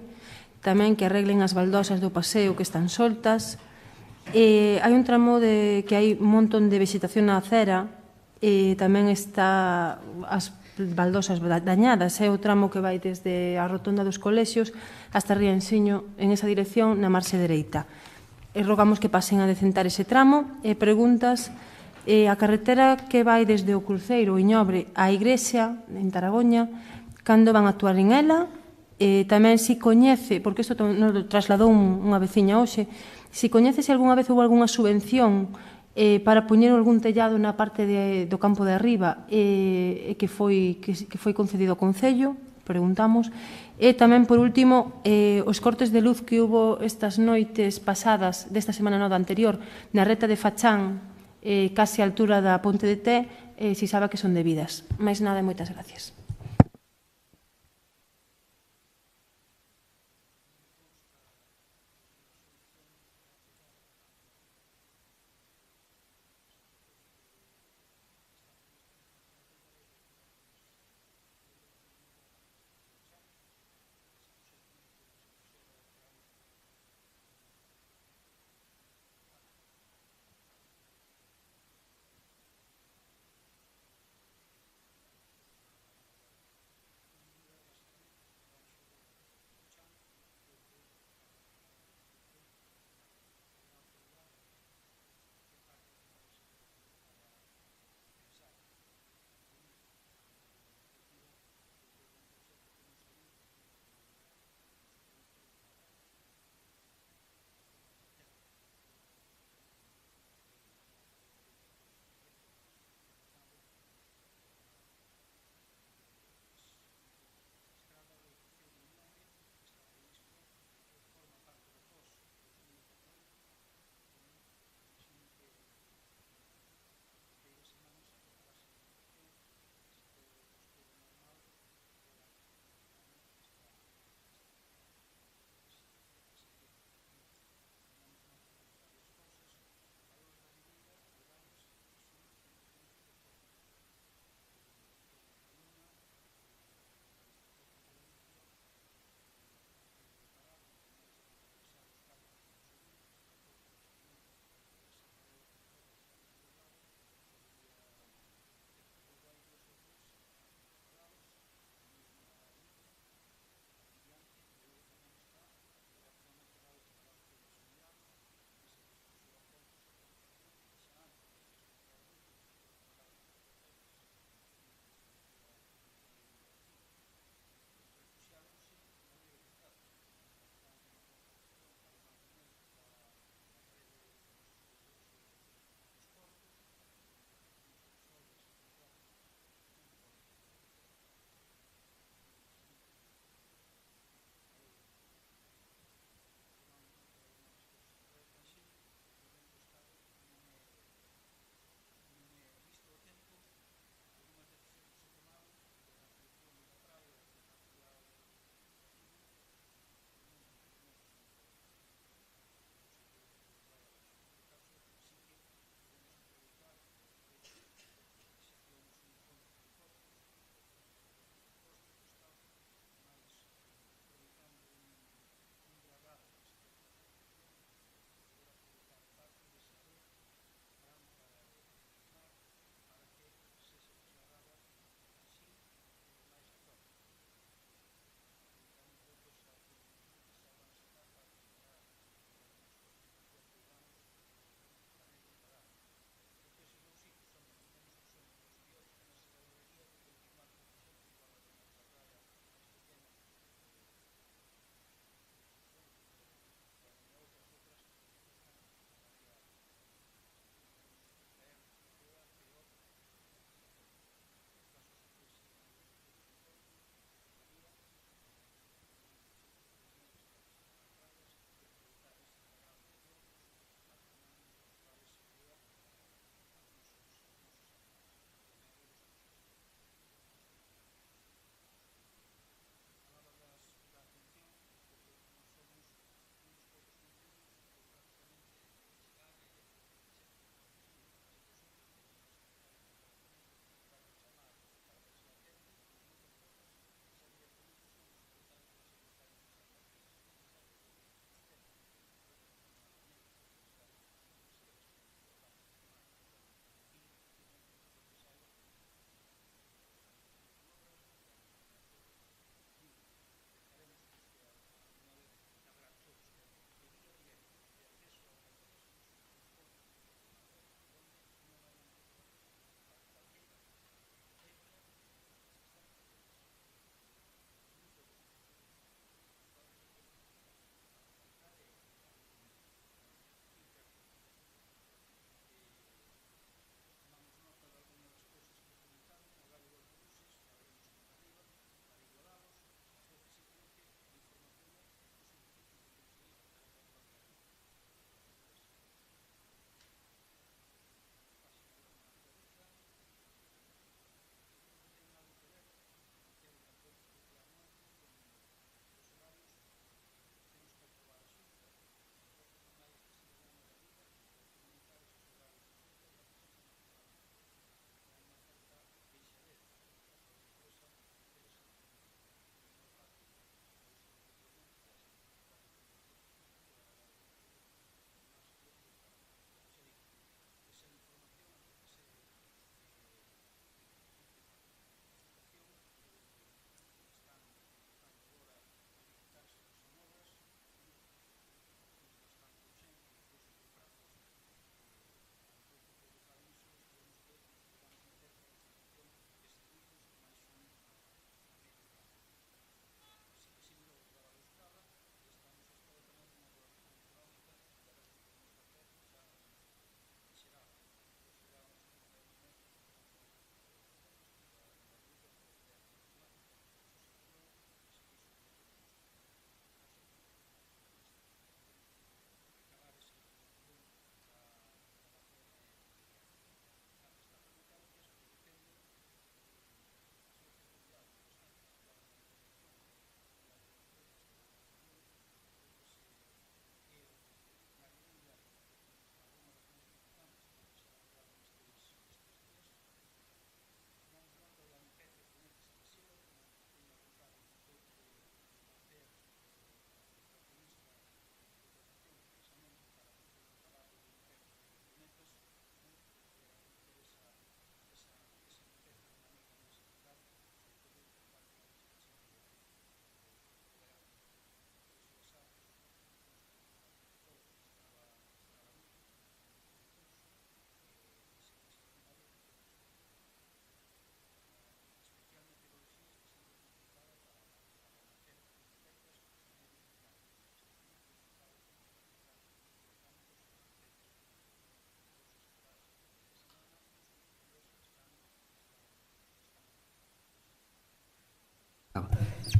Speaker 5: Tamén que arreglen as baldosas do paseo que están soltas. Hai un tramo que hai un montón de vegetación na acera e tamén está as baldosas dañadas. É o tramo que vai desde a rotonda dos colexios hasta Rianxiño en esa dirección na marxe dereita. Rogamos que pasen a decentar ese tramo. Preguntas: a carretera que vai desde o Cruceiro, Iñobre, á Igrexa, en Taragoña, cando van a actuar en ela? Tamén se coñece, porque isto nos trasladou unha veciña hoxe, se coñece se algunha vez houve algunha subvención para poñer algún tellado na parte do campo de arriba que foi concedido ao Concello, preguntamos. E tamén, por último, os cortes de luz que hubo estas noites pasadas, desta semana da anterior, na reta de Fachán, case a altura da Ponte de Té, si sabe que son debidas. Mais nada e moitas gracias.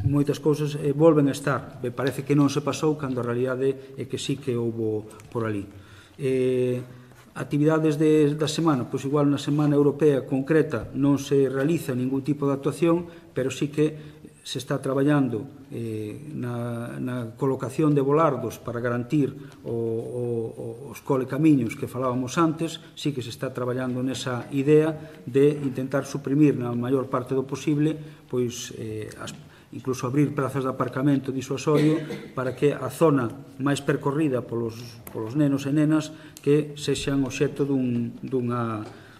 Speaker 1: Moitas cousas volven a estar. Me parece que non se pasou cando a realidade é que sí que houbo por ali. Actividades da semana, pois igual na Semana Europea concreta non se realiza ningún tipo de actuación, pero sí que se está traballando na colocación de volardos para garantir os colecamiños que falábamos antes. Sí que se está traballando nesa idea de intentar suprimir na maior parte do posible pois incluso abrir plazas de aparcamento disuasorio para que a zona máis percorrida polos nenos e nenas que sexan obxecto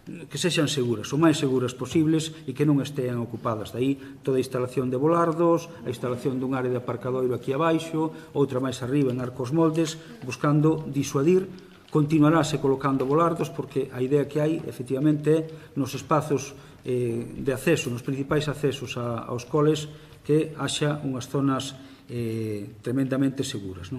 Speaker 1: que sexan seguras, o máis seguras posibles e que non estean ocupadas. Daí toda a instalación de volardos, a instalación dun área de aparcadoiro aquí abaixo, outra máis arriba en Arcos Moldes, buscando disuadir. Continuarase colocando volardos porque a idea que hai, efectivamente, é nos espazos de acceso, nos principais accesos aos coles, que haxa unhas zonas tremendamente seguras.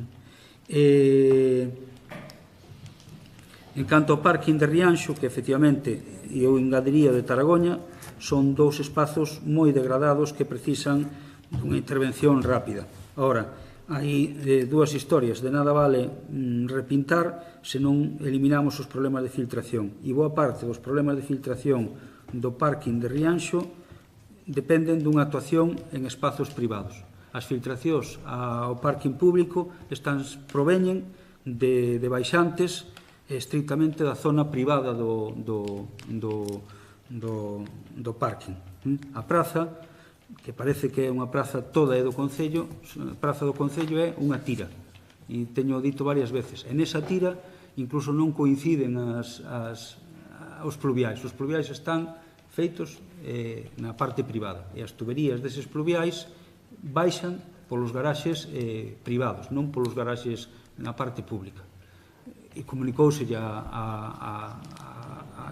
Speaker 1: En canto ao parking de Rianxo, que efectivamente eu engadiría de Taragoña, son dous espazos moi degradados que precisan dunha intervención rápida. Ahora, hai dúas historias. De nada vale repintar se non eliminamos os problemas de filtración. E boa parte dos problemas de filtración do parking de Rianxo dependen dunha actuación en espazos privados. As filtracións ao parking público proveñen de baixantes estrictamente da zona privada do parking. A praza, que parece que é unha praza toda do Concello, a praza do Concello é unha tira, e teño dito varias veces. En esa tira incluso non coinciden os pluviais. Os pluviais están feitos na parte privada, e as tuberías deses pluviais baixan polos garaxes privados, non polos garaxes na parte pública. E comunicouse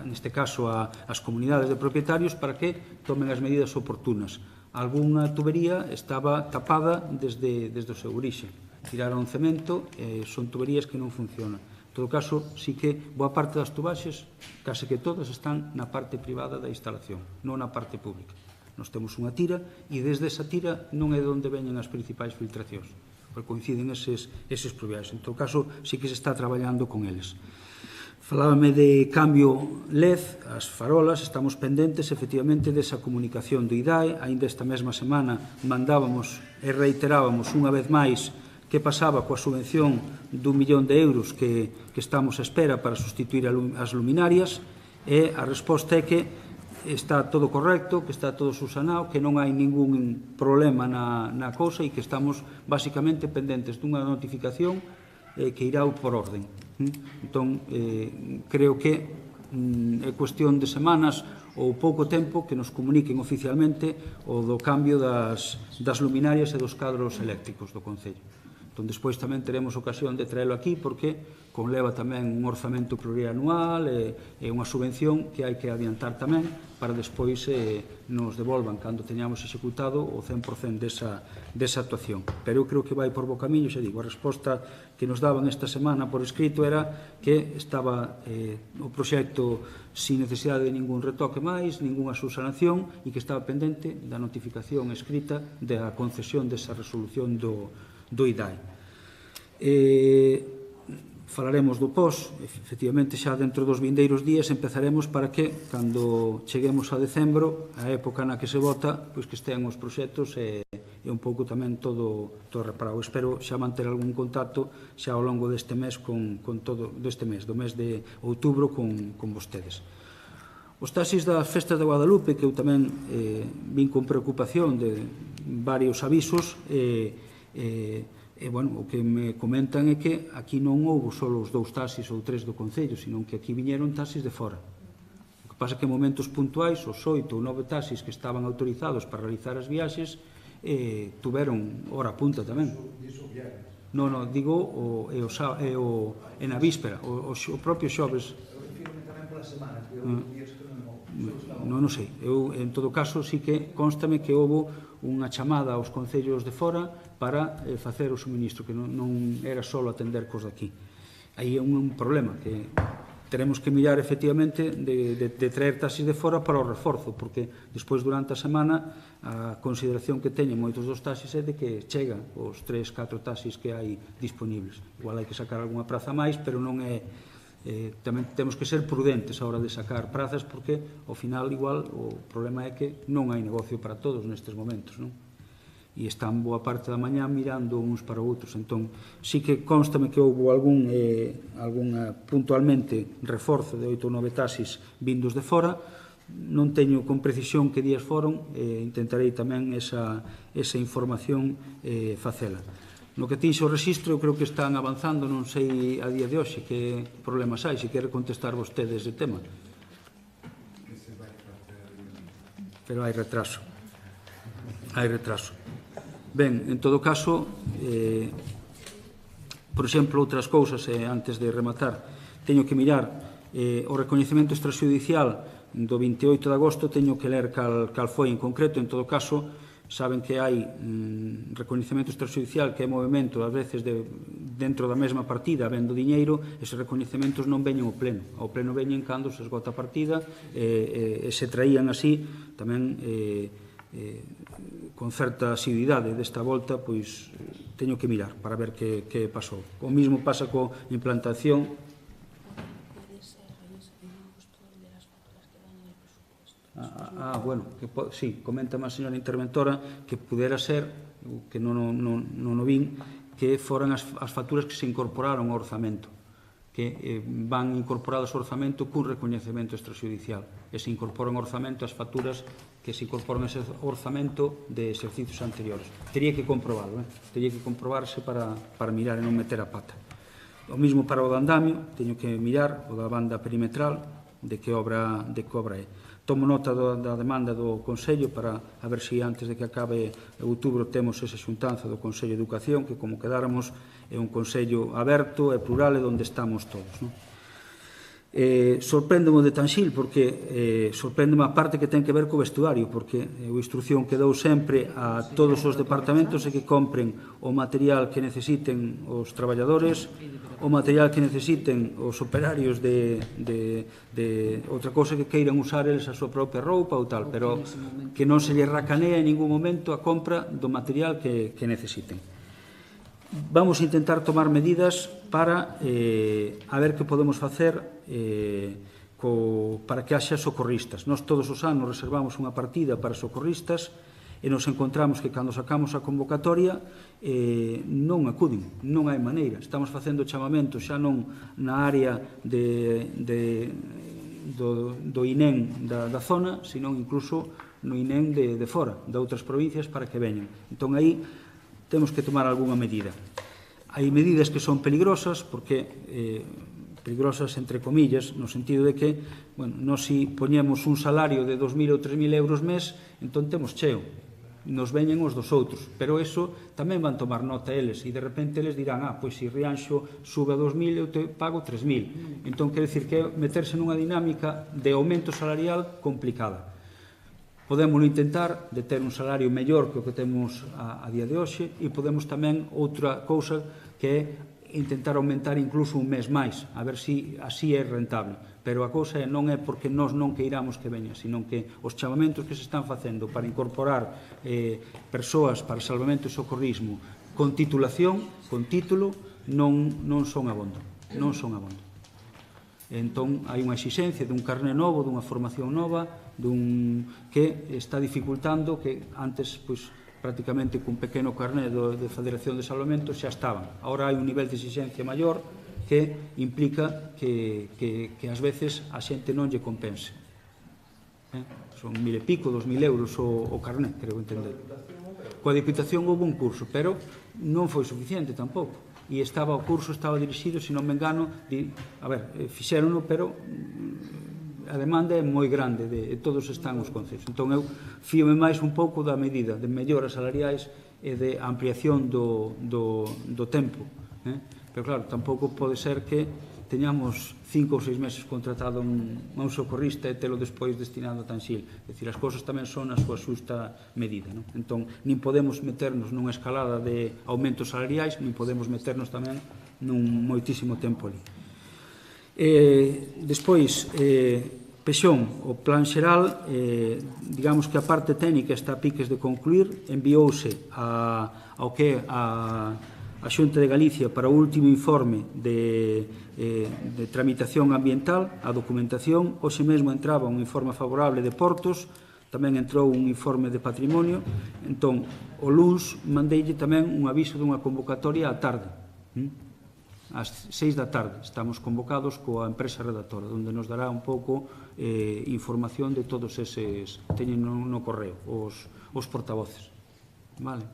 Speaker 1: neste caso ás comunidades de propietarios para que tomen as medidas oportunas. Algúna tubería estaba tapada desde o seu orixe. Tiraron cemento e son tuberías que non funcionan. En todo caso, sí que boa parte das tubaxes, case que todas, están na parte privada da instalación, non na parte pública. Nos temos unha tira e desde esa tira non é onde veñen as principais filtracións, porque coinciden eses pluviais. En todo caso, sí que se está traballando con eles. Falábame de cambio LED, as farolas, estamos pendentes efectivamente desa comunicación do IDAE. Ainda esta mesma semana mandábamos e reiterábamos unha vez máis que pasaba coa subvención d'1 millón de euros que estamos a espera para sustituir as luminarias, e a resposta é que está todo correcto, que está todo subsanado, que non hai ningún problema na cousa e que estamos basicamente pendentes dunha notificación que irá por orden. Entón, creo que é cuestión de semanas ou pouco tempo que nos comuniquen oficialmente o do cambio das luminarias e dos cadros eléctricos do Concello. Entón, despois tamén teremos ocasión de traelo aquí porque conleva tamén un orzamento plurianual e unha subvención que hai que adiantar tamén para despois nos devolvan cando teñamos executado o 100% desa actuación. Pero eu creo que vai por bo camiño, xa digo, a resposta que nos daban esta semana por escrito era que estaba o proxecto sin necesidade de ningún retoque máis, ninguna subsanación, e que estaba pendente da notificación escrita da concesión desa resolución do IDAE. Falaremos do pós, efectivamente xa dentro dos vindeiros días empezaremos para que cando cheguemos a decembro, a época na que se vota, pois que estean os proxectos e un pouco tamén todo reparado. Espero xa manter algún contacto xa ao longo deste mes do mes de outubro con vostedes. Os taxis das festas de Guadalupe, que eu tamén vin con preocupación de varios avisos, o que me comentan é que aquí non houve só os 2 taxis ou 3 do Concello, sino que aquí viñeron taxis de fora. O que pasa é que en momentos puntuais, os 8 ou 9 taxis que estaban autorizados para realizar as viaxes tuveron hora punta tamén. Non, digo na víspera, o propio xoves. Non sei. Eu, en todo caso, sí que constame que houve unha chamada aos concellos de fora para facer o suministro, que non era só atender cos daqui. Aí é un problema, que teremos que mirar efectivamente de traer taxis de fora para o reforzo, porque despois durante a semana a consideración que teñen moitos dos taxis é de que chegan os 3-4 taxis que hai disponibles. Igual hai que sacar algunha praza máis, pero non é... tamén temos que ser prudentes a hora de sacar prazas, porque ao final igual o problema é que non hai negocio para todos nestes momentos, non? E están boa parte da mañá mirando uns para outros. Entón, sí que constame que houve algunha puntualmente reforzo de 8 ou 9 taxis vindos de fora. Non teño con precisión que días foron, intentarei tamén esa información facela. No que tinxe o rexistro, eu creo que están avanzando, non sei a día de hoxe que problemas hai, se quere contestar vostede ese tema. Pero hai retraso. Hai retraso. Ben, en todo caso, por exemplo, outras cousas, antes de rematar, teño que mirar o recoñecemento extrajudicial do 28 de agosto, teño que ler cal foi en concreto. En todo caso, saben que hai recoñecemento extrajudicial que é movimento, ás veces, dentro da mesma partida, habendo diñeiro, eses recoñecementos non veñen ao pleno. Ao pleno veñen cando se esgota a partida, e se traían así, tamén con certa asiduidade. Desta volta, pois, teño que mirar para ver que pasou. O mismo pasa co implantación. Bueno, sí, coméntame a señora interventora que pudera ser, que non o vin, que foran as facturas que se incorporaron ao orzamento, que van incorporadas ao orzamento cun recoñecemento extrajudicial, e se incorporan ao orzamento as facturas que se incorporan ese orzamento de exercicios anteriores. Tería que comprobarlo, tería que comprobarse para mirar e non meter a pata. O mismo para o de andamio, teño que mirar o da banda perimetral de que obra é. Tomo nota da demanda do Consello para a ver se antes de que acabe outubro temos esa xuntanza do Consello de Educación, que como quedáramos é un Consello aberto e plural e onde estamos todos, non? Sorpréndemo de Tanxil, porque sorpréndeme a parte que ten que ver co vestuario, porque a instrucción que dou sempre a todos os departamentos é que compren o material que necesiten os traballadores, o material que necesiten os operarios de outra cousa que queiran usar eles a súa propia roupa ou tal, pero que non se lle racanea en ningún momento a compra do material que necesiten. Vamos a intentar tomar medidas para a ver que podemos facer para que haxa socorristas. Nós todos os anos reservamos unha partida para socorristas e nos encontramos que cando sacamos a convocatoria non acuden, non hai maneira. Estamos facendo chamamentos xa non na área do INEM da zona, senón incluso no INEM de fora, de outras provincias, para que veñan. Entón aí temos que tomar algunha medida. Hai medidas que son peligrosas, porque peligrosas entre comillas, no sentido de que, bueno, nós si poñemos un salario de 2.000 ou 3.000 euros mes, entón temos cheo, nos veñen os dos outros, pero eso tamén van tomar nota eles, e de repente eles dirán, pois se Rianxo sube a 2.000 eu te pago 3.000. Entón, quer dicir que meterse nunha dinámica de aumento salarial complicada. Podemos intentar de ter un salario mellor que o que temos a día de hoxe, e podemos tamén outra cousa que é intentar aumentar incluso un mes máis, a ver se así é rentable. Pero a cousa non é porque nós non queiramos que veña, sino que os chamamentos que se están facendo para incorporar persoas para salvamento e socorrismo con titulación, con título, non son abondo. Non son abondo. Entón, hai unha exixencia dun carné novo, dunha formación nova, que está dificultando que antes, pois, prácticamente cun pequeno carné de Federación de Salvamento xa estaban. Ahora hai un nivel de exixencia maior que implica que ás veces a xente non lle compense. Son 1.000 e pico, 2.000 euros o carné, creo entender. Coa Diputación houve un curso, pero non foi suficiente tampouco. E o curso estaba dirixido, se non me engano, fixérono, pero a demanda é moi grande, todos están os concellos. Entón, eu fíome máis un pouco da medida de melloras salariais e de ampliación do tempo. Pero, claro, tampouco pode ser que teñamos 5 ou 6 meses contratado a un socorrista e telo despois destinado a Tanxil. É dicir, as cousas tamén son a súa xusta medida. Entón, nin podemos meternos nunha escalada de aumentos salariais, nin podemos meternos tamén nun moitísimo tempo ali. Despois, Pexón, o plan xeral, digamos que a parte técnica está a piques de concluir, enviouse ao que a Xunta de Galicia para o último informe de tramitación ambiental, a documentación. Hoxe mesmo entraba un informe favorable de Portos, tamén entrou un informe de patrimonio. Entón, o luns mandeille tamén un aviso dunha convocatoria á tarde. Ás 6 da tarde estamos convocados coa empresa redactora, onde nos dará un pouco información de todos eses, teñen no correo os portavoces. Vale,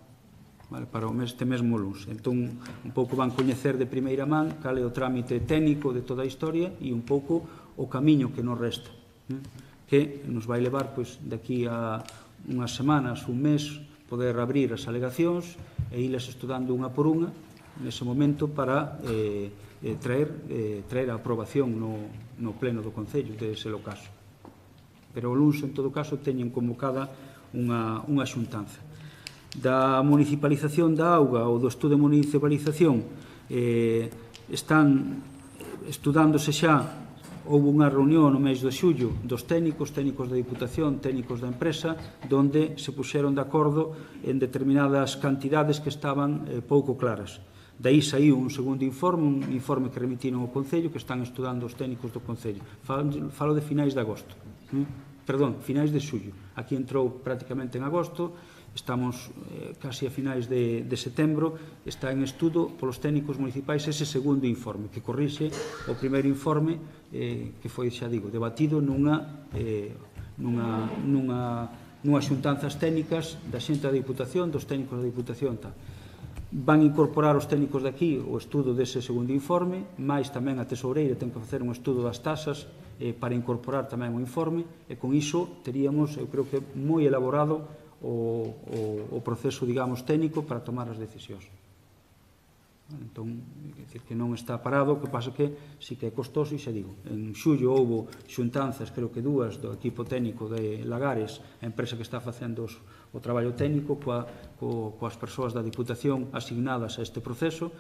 Speaker 1: para este mesmo luns. Entón, un pouco van coñecer de primeira man cal é o trámite técnico de toda a historia e un pouco o camiño que nos resta, que nos vai levar, pois, daqui a unhas semanas, un mes, poder abrir as alegacións e ilas estudando unha por unha nese momento para traer a aprobación no pleno do Concello, de ser o caso. Pero o luns, en todo caso, teñen convocada unha xuntanza. Da municipalización da auga ou do estudo de municipalización están estudándose xa. Houve unha reunión no mes de xullo dos técnicos da Diputación, técnicos da empresa, donde se puxeron de acordo en determinadas cantidades que estaban pouco claras. Daí saiu un segundo informe, un informe que remitiron ao Concello, que están estudando os técnicos do Concello. Falo de finais de agosto, perdón, finais de xullo. Aquí entrou prácticamente en agosto, estamos casi a finais de setembro, está en estudo polos técnicos municipais ese segundo informe, que corrixe o primeiro informe que foi, xa digo, debatido nunha xuntanzas técnicas da xente da Diputación, dos técnicos da Diputación, tal. Van incorporar os técnicos de aquí o estudo dese segundo informe, máis tamén a tesoureira ten que facer un estudo das tasas para incorporar tamén o informe, e con iso teríamos, eu creo que moi elaborado o proceso, digamos, técnico para tomar as decisións. Entón, é dicir que non está parado, o que pasa que sí que é costoso, e xa digo, en xullo houve xuntanzas, creo que dúas, do equipo técnico de Lagares, a empresa que está facendo o traballo técnico coas persoas da Diputación asignadas a este proceso,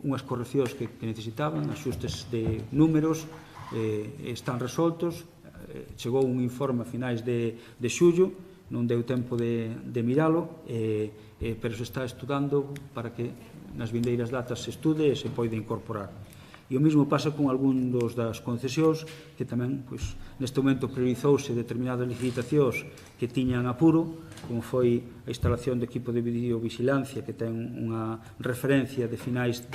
Speaker 1: unhas correccións que necesitaban, axustes de números, están resoltos, chegou un informe a finais de xullo, non deu tempo de miralo, pero se está estudando para que nas vindeiras datas se estude e se poida incorporar. E o mesmo pasa con algún das concesións, que tamén, neste momento, priorizouse determinadas licitacións que tiñan apuro, como foi a instalación do equipo de videovigilancia, que ten unha referencia de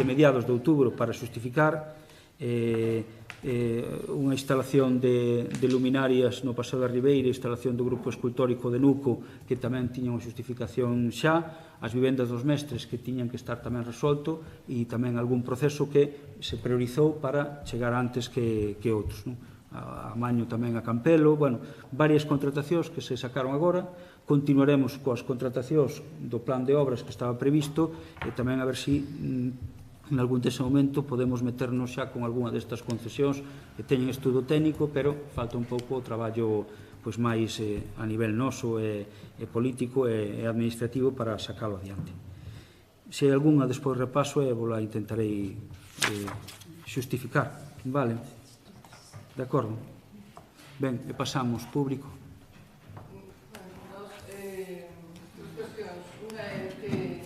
Speaker 1: mediados de outubro para xustificar, unha instalación de luminarias no Paseo da Ribeira, instalación do grupo escultórico de Nuco, que tamén tiña unha xustificación xa, as vivendas dos mestres, que tiñan que estar tamén resolto, e tamén algún proceso que se priorizou para chegar antes que outros. A Maño tamén a Campelo, varias contratacións que se sacaron agora. Continuaremos coas contratacións do plan de obras que estaba previsto, e tamén a ver se en algún dese momento podemos meternos xa con algunha destas concesións que teñen estudo técnico, pero falta un pouco o traballo máis a nivel noso e político e administrativo para sacalo adiante. Se hai algunha, despois repaso e vos la intentarei xustificar. Vale? De acordo? Ben, e pasamos, público.
Speaker 7: Dos cuestións. Unha é que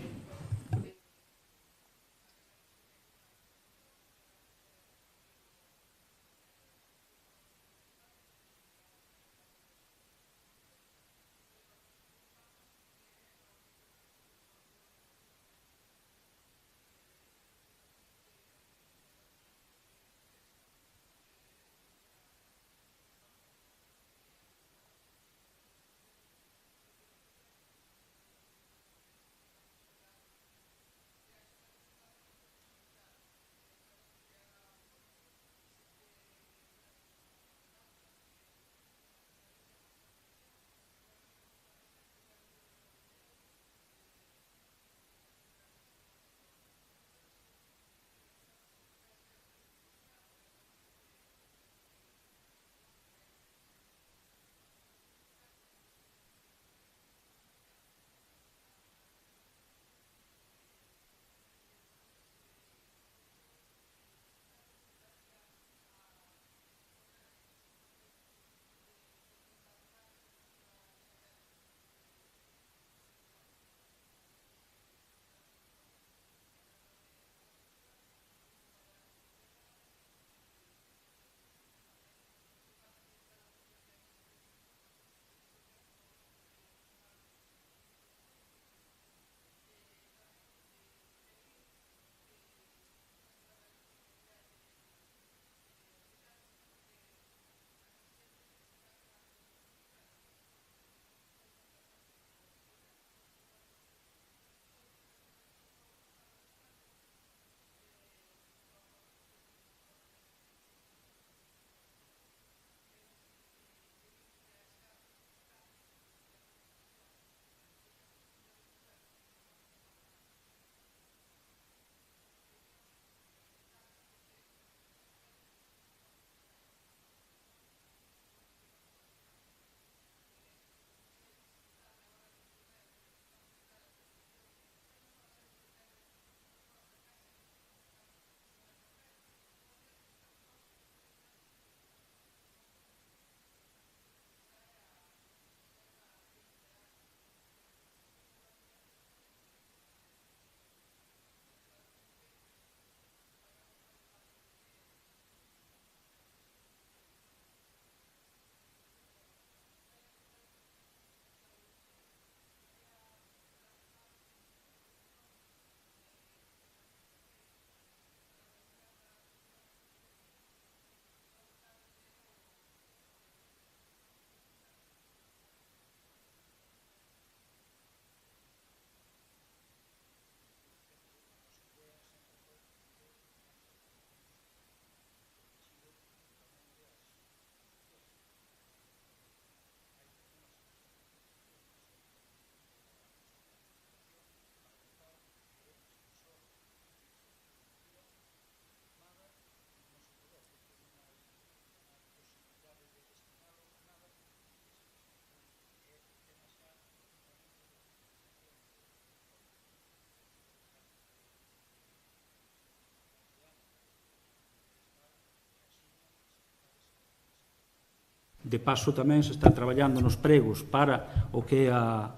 Speaker 1: De paso, tamén se está traballando nos pregos para o que é a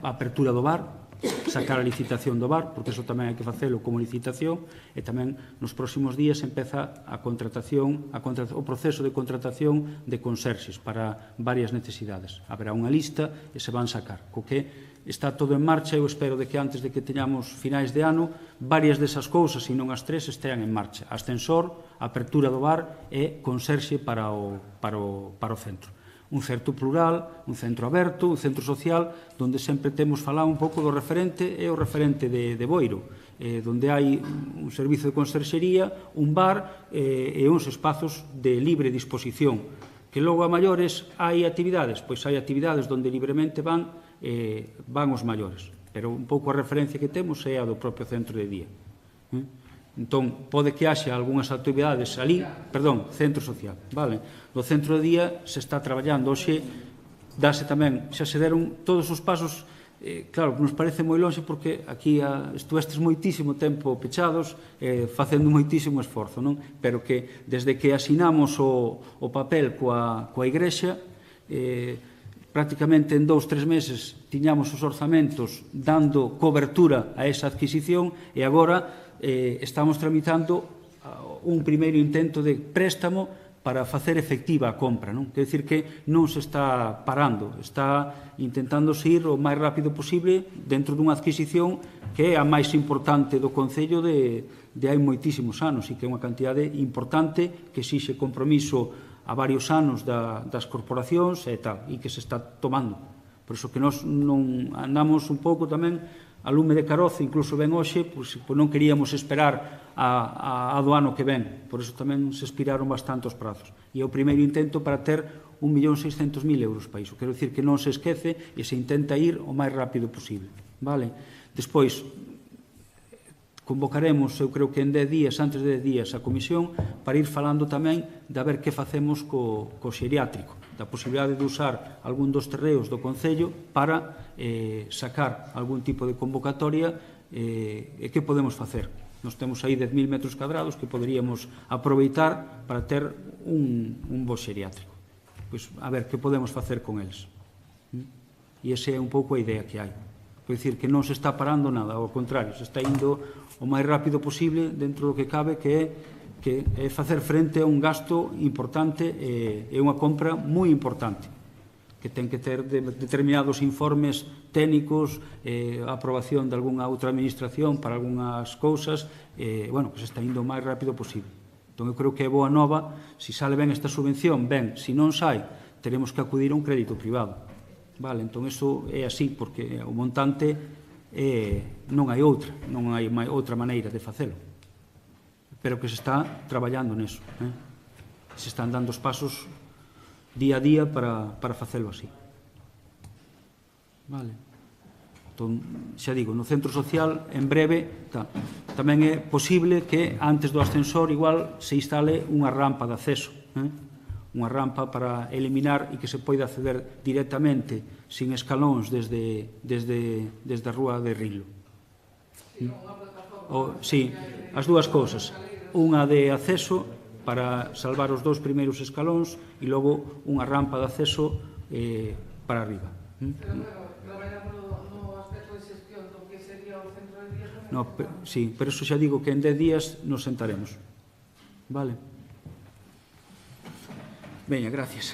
Speaker 1: apertura do bar, sacar a licitación do bar, porque iso tamén hai que facelo como licitación, e tamén nos próximos días empeza a contratación, o proceso de contratación de conserxes para varias necesidades. Haberá unha lista e se van sacar, co que está todo en marcha. Eu espero de que antes de que teñamos finais de ano, varias desas cousas, e non as tres, estean en marcha. Ascensor, apertura do bar e conserxe para o centro. Un centro plural, un centro aberto, un centro social, onde sempre temos falado un pouco do referente e o referente de Boiro, onde hai un servizo de conserxería, un bar e uns espazos de libre disposición. Que logo a maiores hai actividades? Pois hai actividades onde libremente van os maiores, pero un pouco a referencia que temos é a do propio centro de día. Entón, pode que haxa algunhas actividades ali, centro social, vale? No centro de día se está traballando, hoxe dase tamén, xa se deron todos os pasos, claro, nos parece moi longe porque aquí estuvestes moitísimo tempo pechados, facendo moitísimo esforzo, non? Pero que desde que asinamos o papel coa Igrexa, prácticamente en 2-3 meses tiñamos os orzamentos dando cobertura a esa adquisición e agora estamos tramitando un primeiro intento de préstamo para facer efectiva a compra, non? Quer dicir que non se está parando, está intentándose ir o máis rápido posible dentro dunha adquisición que é a máis importante do Concello de hai moitísimos anos e que é unha cantidade importante que exixe compromiso a varios anos das corporacións e tal, e que se está tomando. Por iso que nós non andamos un pouco tamén a lume de carozo, incluso ben hoxe, pois non queríamos esperar a do ano que ven, por iso tamén se expiraron bastante os prazos. E é o primeiro intento para ter 1.600.000 euros para iso, quero dicir que non se esquece e se intenta ir o máis rápido posible, vale? Despois, convocaremos, eu creo que en 10 días, antes de 10 días, a comisión para ir falando tamén de a ver que facemos co xeriátrico, da posibilidade de usar algún dos terreos do Concello para sacar algún tipo de convocatoria e que podemos facer. Nós temos aí 10.000 metros cadrados que poderíamos aproveitar para ter un bo xeriátrico. Pois, a ver, que podemos facer con eles? E esa é un pouco a idea que hai. Quer dicir que non se está parando nada, ao contrario, se está indo o máis rápido posible dentro do que cabe, que é facer frente a un gasto importante e unha compra moi importante, que ten que ter determinados informes técnicos, a aprobación de algunha outra administración para algunhas cousas, bueno, que se está indo o máis rápido posible. Entón, eu creo que é boa nova, se sale ben esta subvención, ben, se non sai, teremos que acudir a un crédito privado. Vale, entón, iso é así, porque o montante non hai outra maneira de facelo. Pero que se está traballando neso. Se están dando os pasos día a día para facelo así. Vale. Entón, xa digo, no centro social, en breve, tamén é posible que antes do ascensor igual se instale unha rampa de acceso. Unha rampa para eliminar e que se poida acceder directamente, sin escalóns, desde a rúa de Rilo. Sí, as dúas cousas. Unha de acceso para salvar os 2 primeiros escalóns e logo unha rampa de acceso para arriba. Sí, pero eso xa digo que en 10 días nos sentaremos. Vale. Veña, gracias.